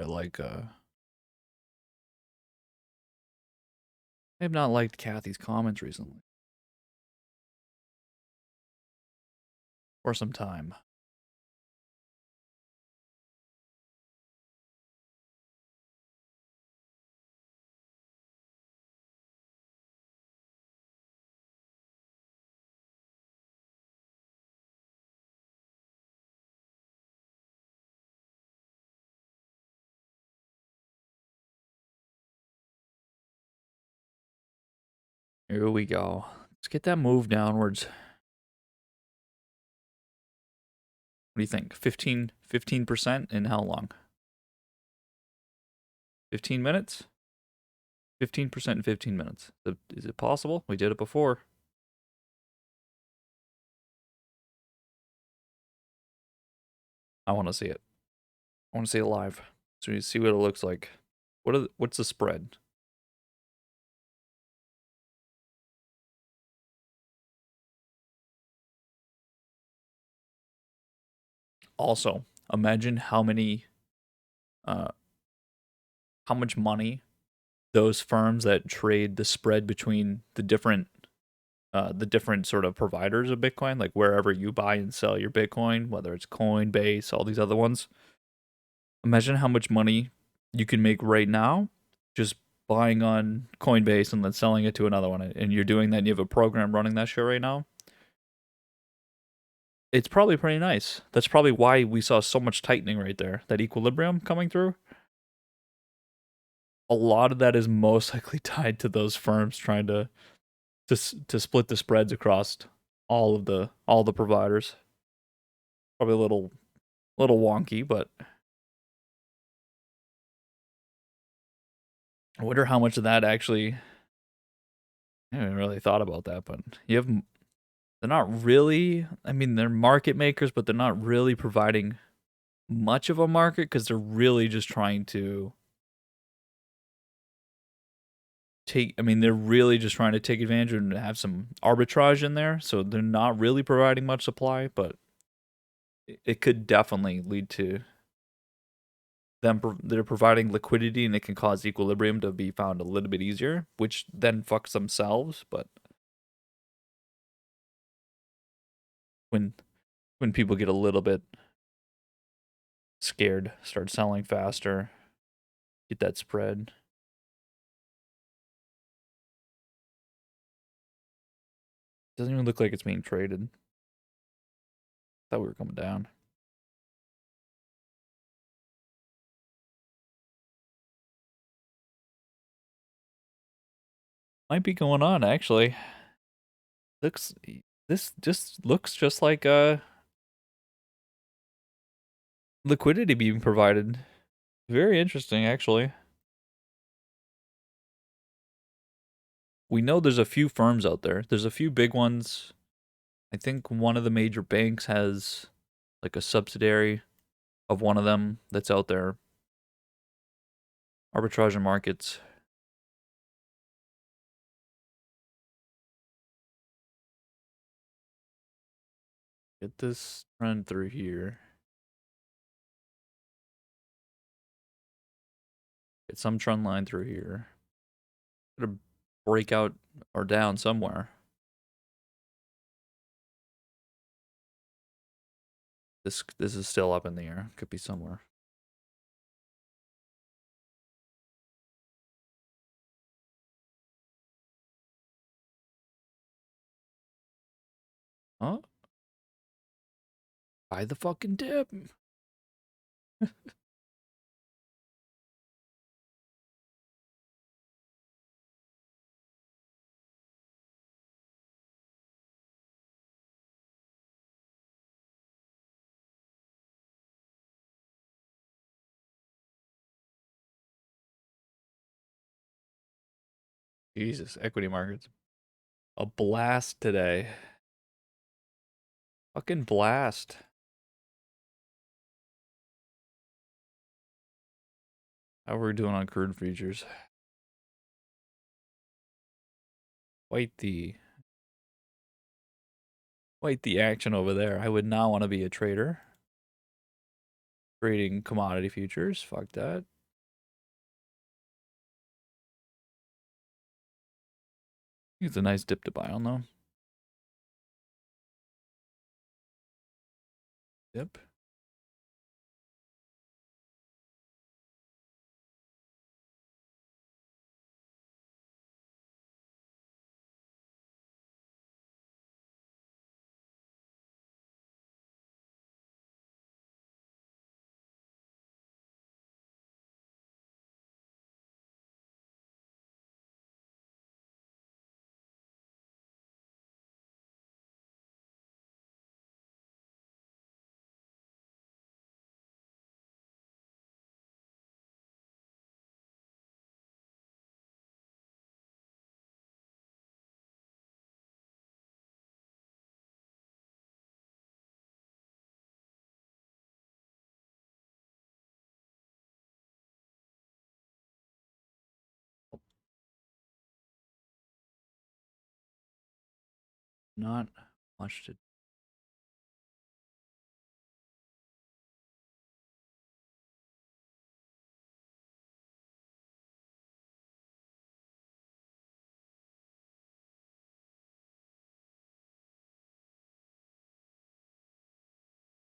I have not liked Kathy's comments recently for some time. Here we go. Let's get that move downwards. What do you think? 15% in how long? 15 minutes? 15% in 15 minutes. Is it possible? We did it before. I want to see it. I want to see it live. So you see what it looks like. What's the spread? Also, imagine uh, how much money those firms that trade the spread between the different sort of providers of Bitcoin, like wherever you buy and sell your Bitcoin, whether it's Coinbase, all these other ones. Imagine how much money you can make right now just buying on Coinbase and then selling it to another one. And you're doing that and you have a program running that shit right now. it's probably pretty nice. That's probably why we saw so much tightening right there. That equilibrium coming through. A lot of that is most likely tied to those firms trying to split the spreads across all the providers. Probably a little wonky, but I wonder how much of that actually. I haven't really thought about that, but they're not really. I mean, they're market makers, but they're not really providing much of a market because they're really just trying to take. I mean, they're really just trying to take advantage and have some arbitrage in there. So they're not really providing much supply, but it could definitely lead to they're providing liquidity, and it can cause equilibrium to be found a little bit easier, which then fucks themselves. But when when people get a little bit scared, start selling faster, get that spread. Doesn't even look like it's being traded. Thought we were coming down. Might be going on actually. Looks this just looks just like liquidity being provided. Very interesting actually. We know there's a few firms out there. There's a few big ones. I think one of the major banks has like a subsidiary of one of them that's out there. Arbitrage and markets. Get this trend through here. Get some trend line through here. Gotta break out or down somewhere. This is still up in the air. Could be somewhere. Huh? Buy the fucking dip. Jesus, equity markets. A blast today. Fucking blast. How are we doing on crude futures? Quite the quite the action over there. I would not want to be a trader. Trading commodity futures. Fuck that. It's a nice dip to buy on though. Dip. Not much to.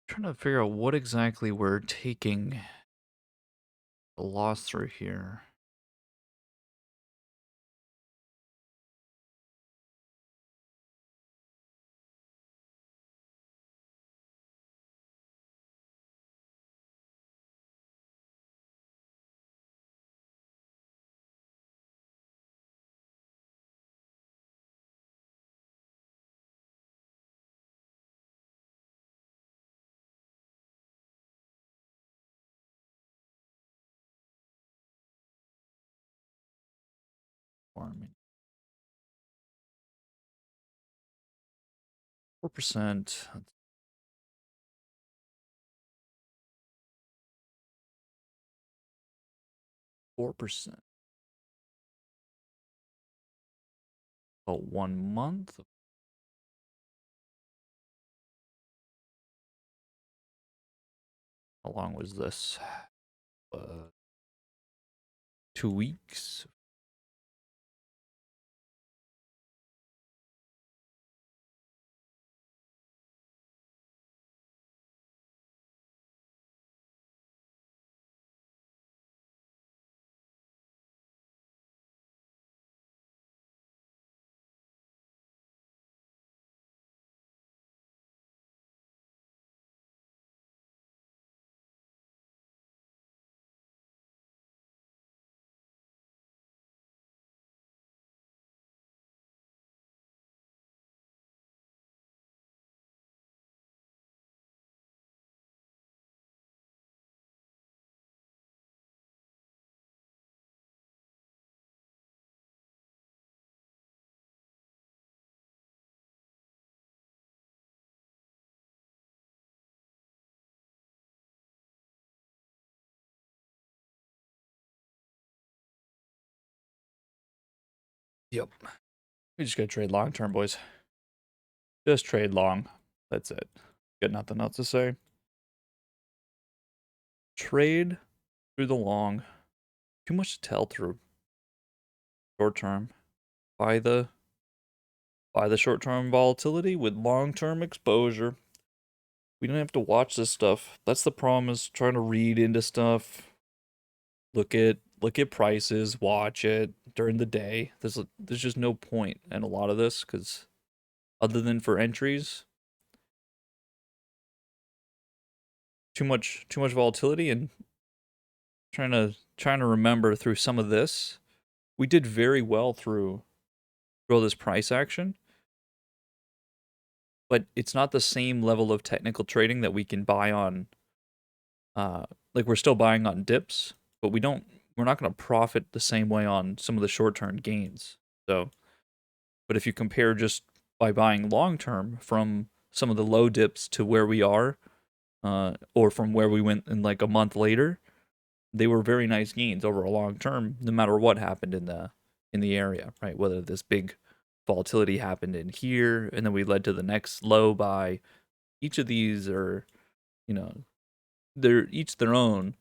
Trying to figure out what exactly we're taking the loss through here. farming. 4%. 4%. About 1 month. How long was this? 2 weeks. Yep. We just gotta trade long term, boys. Just trade long. That's it. Got nothing else to say. Trade through the long. Too much to tell through short term. Buy the short term volatility with long term exposure. We don't have to watch this stuff. That's the problem, is trying to read into stuff. Look at prices, watch it during the day. There's just no point in a lot of this, because other than for entries, too much volatility. And trying to remember through some of this, we did very well through all this price action, but it's not the same level of technical trading that we can buy on. Like, we're still buying on dips, but we're not going to profit the same way on some of the short-term gains. So, but if you compare just by buying long-term from some of the low dips to where we are, or from where we went in like a month later, they were very nice gains over a long term, no matter what happened in the area, right? Whether this big volatility happened in here and then we led to the next low by, each of these are, they're each their own.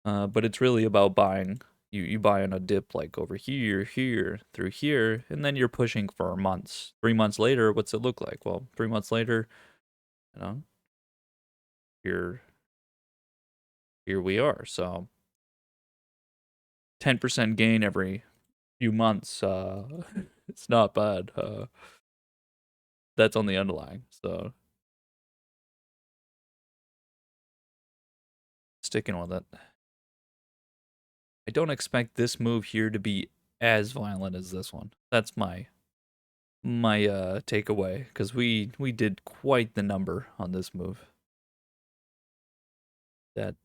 But it's really about buying. You buy on a dip like over here, through here, and then you're pushing for months. 3 months later, what's it look like? Well, 3 months later, you know, here we are. So 10% gain every few months. It's not bad. That's on the underlying. So sticking with it. I don't expect this move here to be as violent as this one. That's my takeaway, because we did quite the number on this move. That,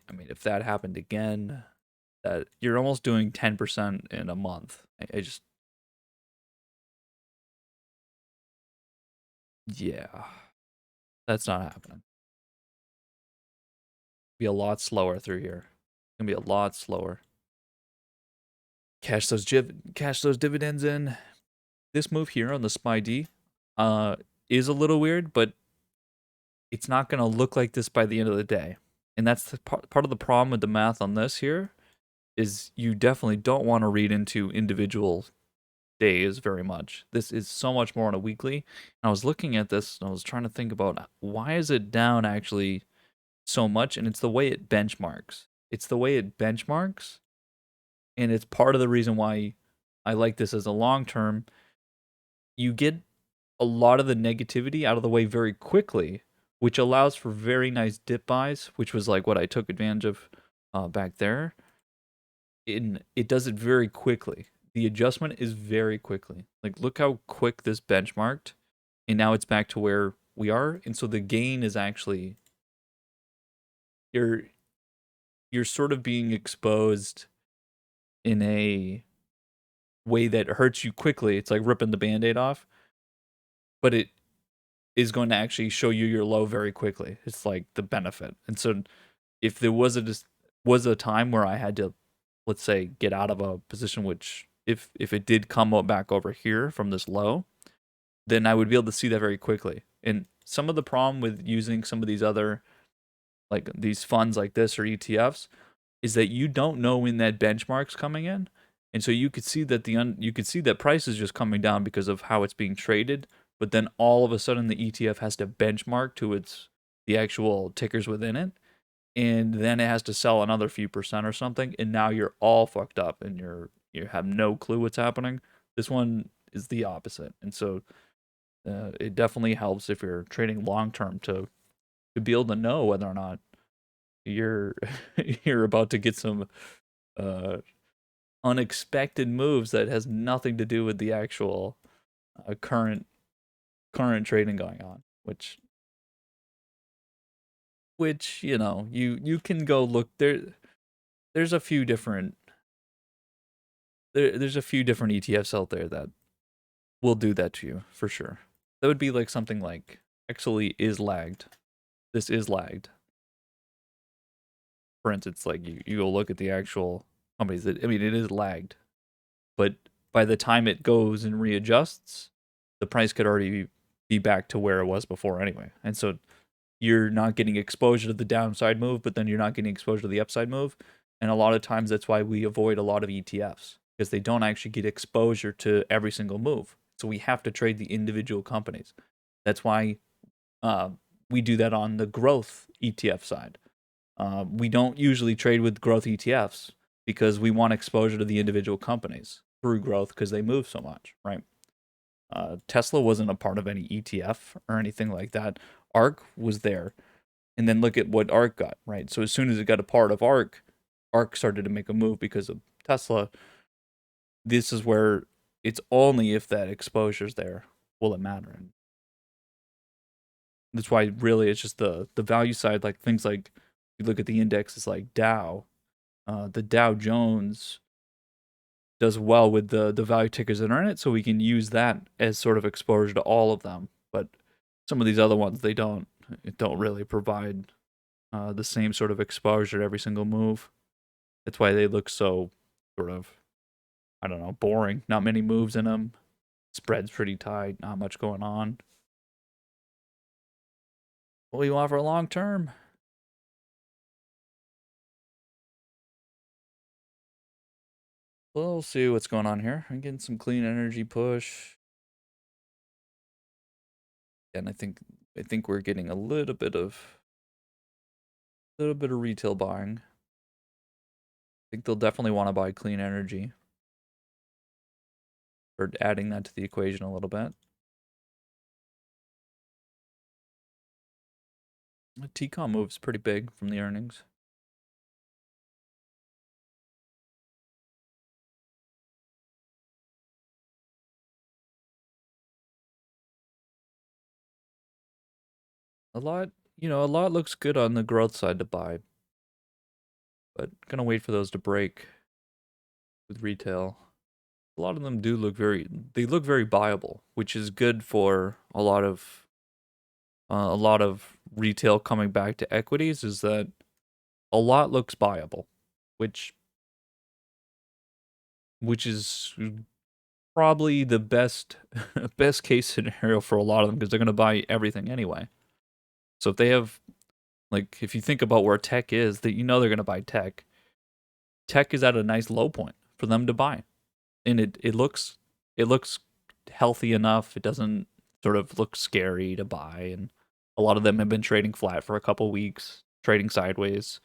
I mean, if that happened again, that you're almost doing 10% in a month. I just, yeah, that's not happening. Be a lot slower through here. It's gonna be a lot slower. Cash those dividends in. This move here on the SPY D is a little weird, but it's not gonna look like this by the end of the day. And that's the part of the problem with the math on this here, is you definitely don't want to read into individual days very much. This is so much more on a weekly. And I was looking at this and I was trying to think about, why is it down actually so much? And it's the way it benchmarks. And it's part of the reason why I like this as a long term. You get a lot of the negativity out of the way very quickly, which allows for very nice dip buys, which was like what I took advantage of back there. It does it very quickly. The adjustment is very quickly. Like, look how quick this benchmarked, and now it's back to where we are. And so the gain is actually, you're sort of being exposed in a way that hurts you quickly. It's like ripping the band-aid off, but it is going to actually show you your low very quickly. It's like the benefit. And so if there was a time where I had to, let's say, get out of a position, which if it did come back over here from this low, then I would be able to see that very quickly. And some of the problem with using some of these other, like these funds like this or ETFs, is that you don't know when that benchmark's coming in, and so you could see that you could see that price is just coming down because of how it's being traded, but then all of a sudden the ETF has to benchmark to the actual tickers within it, and then it has to sell another few percent or something, and now you're all fucked up and you have no clue what's happening. This one is the opposite, and so it definitely helps if you're trading long term to be able to know whether or not you're you're about to get some uh, unexpected moves that has nothing to do with the actual current trading going on, which you can go look there. There's a few different there's a few different ETFs out there that will do that to you for sure. That would be like something like actually is lagged. This is lagged. For instance, like you go look at the actual companies that, I mean, it is lagged, but by the time it goes and readjusts, the price could already be back to where it was before anyway. And so you're not getting exposure to the downside move, but then you're not getting exposure to the upside move. And a lot of times that's why we avoid a lot of ETFs, because they don't actually get exposure to every single move. So we have to trade the individual companies. That's why uh, we do that on the growth ETF side. We don't usually trade with growth ETFs because we want exposure to the individual companies through growth because they move so much, right? Tesla wasn't a part of any ETF or anything like that. ARK was there. And then look at what ARK got, right? So as soon as it got a part of ARK, ARK started to make a move because of Tesla. This is where it's only if that exposure's there will it matter. And that's why really it's just the value side, like things like you look at the indexes like Dow, the Dow Jones does well with the value tickers that are in it, so we can use that as sort of exposure to all of them. But some of these other ones, they don't really provide the same sort of exposure to every single move. That's why they look so sort of, I don't know, boring. Not many moves in them. Spread's pretty tight. Not much going on. What do you want for long term? We'll see what's going on here. I'm getting some clean energy push. And I think we're getting a little bit of retail buying. I think they'll definitely want to buy clean energy. Or adding that to the equation a little bit. The TCOM moves pretty big from the earnings. A lot looks good on the growth side to buy. But gonna wait for those to break with retail. A lot of them they look very buyable, which is good for a lot of retail coming back to equities, is that a lot looks buyable, which is probably the best best case scenario for a lot of them because they're going to buy everything anyway. So if they have, like, if you think about where tech is, that they're going to buy tech. Tech is at a nice low point for them to buy, and it looks healthy enough. It doesn't sort of look scary to buy, and a lot of them have been trading flat for a couple weeks, trading sideways.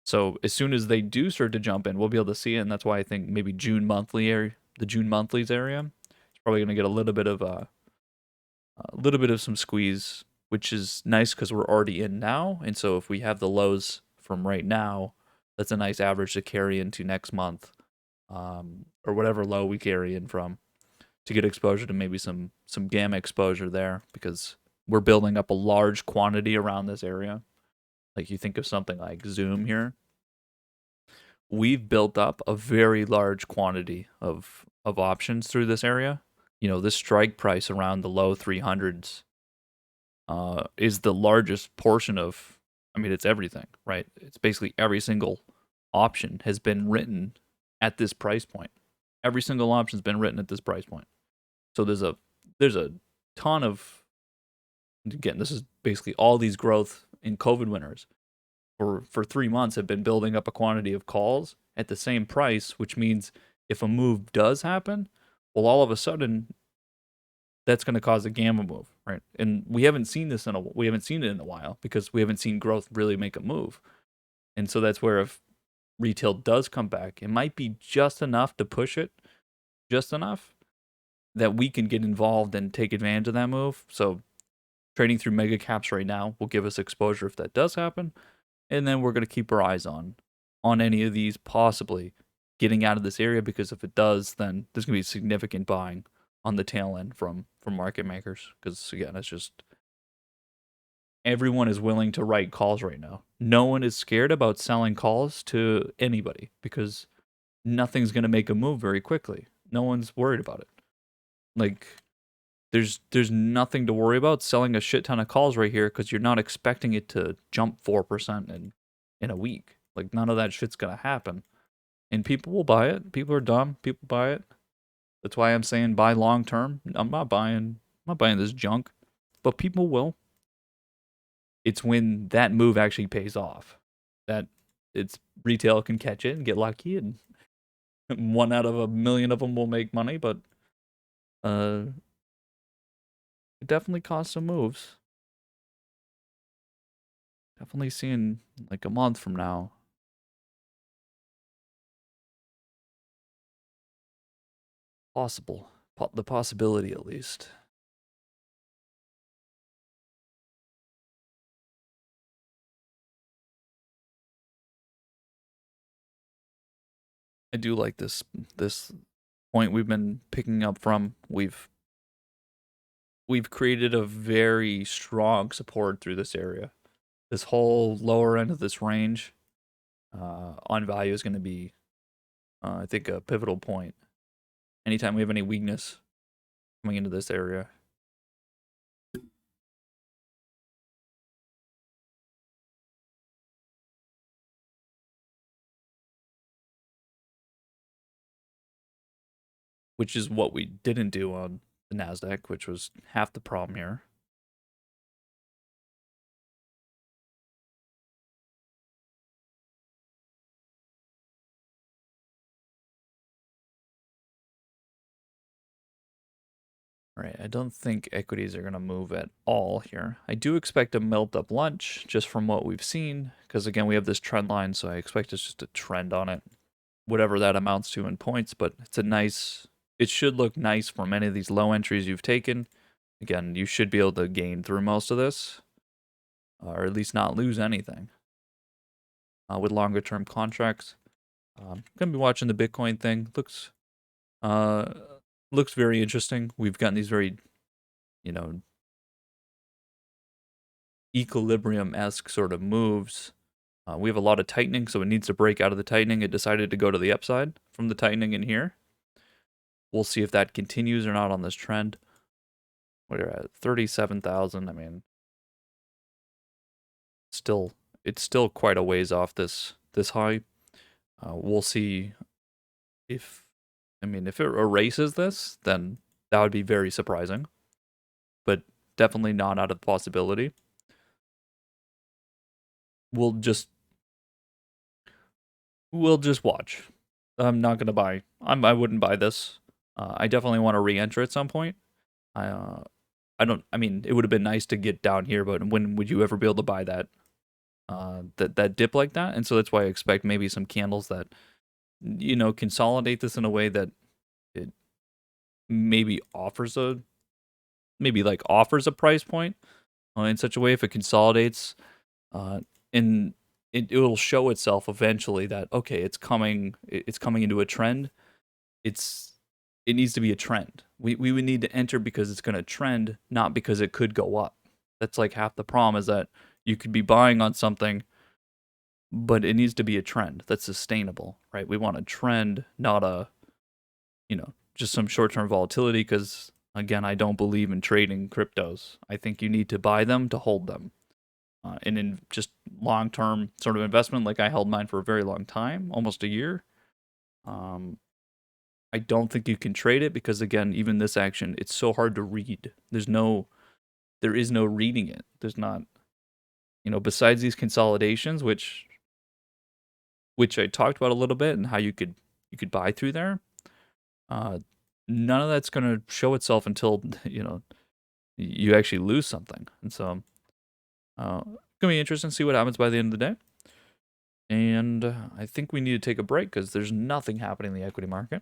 So as soon as they do start to jump in, we'll be able to see it, and that's why I think maybe the June monthlies area, it's probably going to get a little bit of some squeeze, which is nice because we're already in now, and so if we have the lows from right now, that's a nice average to carry into next month, or whatever low we carry in from, to get exposure to maybe some gamma exposure there, because we're building up a large quantity around this area. Like you think of something like Zoom here. we've built up a very large quantity of options through this area. This strike price around the low 300s is the largest portion of. I mean, it's everything, right? It's basically every single option has been written at this price point. Every single option's been written at this price point. So there's a ton of, again, this is basically all these growth in COVID winners for 3 months have been building up a quantity of calls at the same price, which means if a move does happen, well, all of a sudden that's going to cause a gamma move, right? And we haven't seen it in a while because we haven't seen growth really make a move. And so that's where if retail does come back, it might be just enough to push it, just enough that we can get involved and take advantage of that move. So trading through mega caps right now will give us exposure if that does happen. And then we're going to keep our eyes on any of these possibly getting out of this area, because if it does, then there's going to be significant buying on the tail end from market makers, because again, it's just everyone is willing to write calls right now. No one is scared about selling calls to anybody because nothing's going to make a move very quickly. No one's worried about it. Like there's nothing to worry about selling a shit ton of calls right here because you're not expecting it to jump 4% in a week. Like none of that shit's going to happen. And people will buy it. People are dumb. People buy it. That's why I'm saying buy long term. I'm not buying this junk, but people will. It's when that move actually pays off that it's retail can catch it and get lucky, and one out of a million of them will make money, but it definitely caused some moves. Definitely seeing like a month from now. Possible. The possibility at least. I do like this point we've been picking up from. We've created a very strong support through this area. This whole lower end of this range on value is going to be, I think, a pivotal point. Anytime we have any weakness coming into this area. Which is what we didn't do on the NASDAQ, which was half the problem here. All right, I don't think equities are going to move at all here. I do expect a melt up lunch just from what we've seen, because again, we have this trend line, so I expect it's just a trend on it, whatever that amounts to in points, but it should look nice from any of these low entries you've taken. Again, you should be able to gain through most of this, or at least not lose anything with longer term contracts. Gonna be watching the Bitcoin thing. Looks very interesting. We've gotten these very, equilibrium-esque sort of moves. We have a lot of tightening, so it needs to break out of the tightening. It decided to go to the upside from the tightening in here. We'll see if that continues or not on this trend. We're at 37,000. I mean, it's still quite a ways off this high. We'll see if it erases this, then that would be very surprising, but definitely not out of the possibility. We'll just watch. I'm not gonna buy. I wouldn't buy this. I definitely want to re-enter at some point. I don't. I mean, it would have been nice to get down here, but when would you ever be able to buy that? That dip like that? And so that's why I expect maybe some candles that, consolidate this in a way that it maybe offers a price point in such a way if it consolidates, and it will show itself eventually that okay, it's coming into a trend. It needs to be a trend. We would need to enter because it's going to trend, not because it could go up. That's like half the problem, is that you could be buying on something, but it needs to be a trend that's sustainable, right? We want a trend, not a, just some short-term volatility. Because again, I don't believe in trading cryptos. I think you need to buy them to hold them. And in just long-term sort of investment, like I held mine for a very long time, almost a year. Um, I don't think you can trade it because again, even this action, it's so hard to read. There is no reading it. There's not, besides these consolidations, which I talked about a little bit, and how you could buy through there. Uh, None of that's going to show itself until you actually lose something, and so it's gonna be interesting to see what happens by the end of the day. And I think we need to take a break because there's nothing happening in the equity market,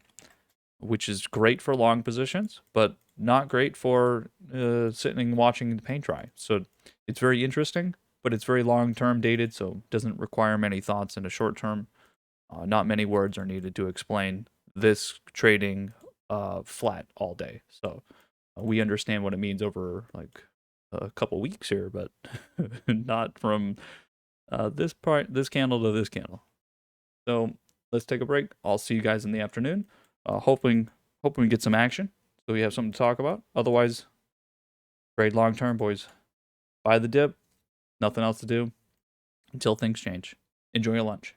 which is great for long positions, but not great for sitting and watching the paint dry. So it's very interesting, but it's very long term dated, so it doesn't require many thoughts in a short term. Not many words are needed to explain this trading flat all day. So we understand what it means over like a couple weeks here, but not from this candle to this candle. So let's take a break. I'll see you guys in the afternoon. Hoping we get some action so we have something to talk about. Otherwise, trade long term, boys. Buy the dip. Nothing else to do until things change. Enjoy your lunch.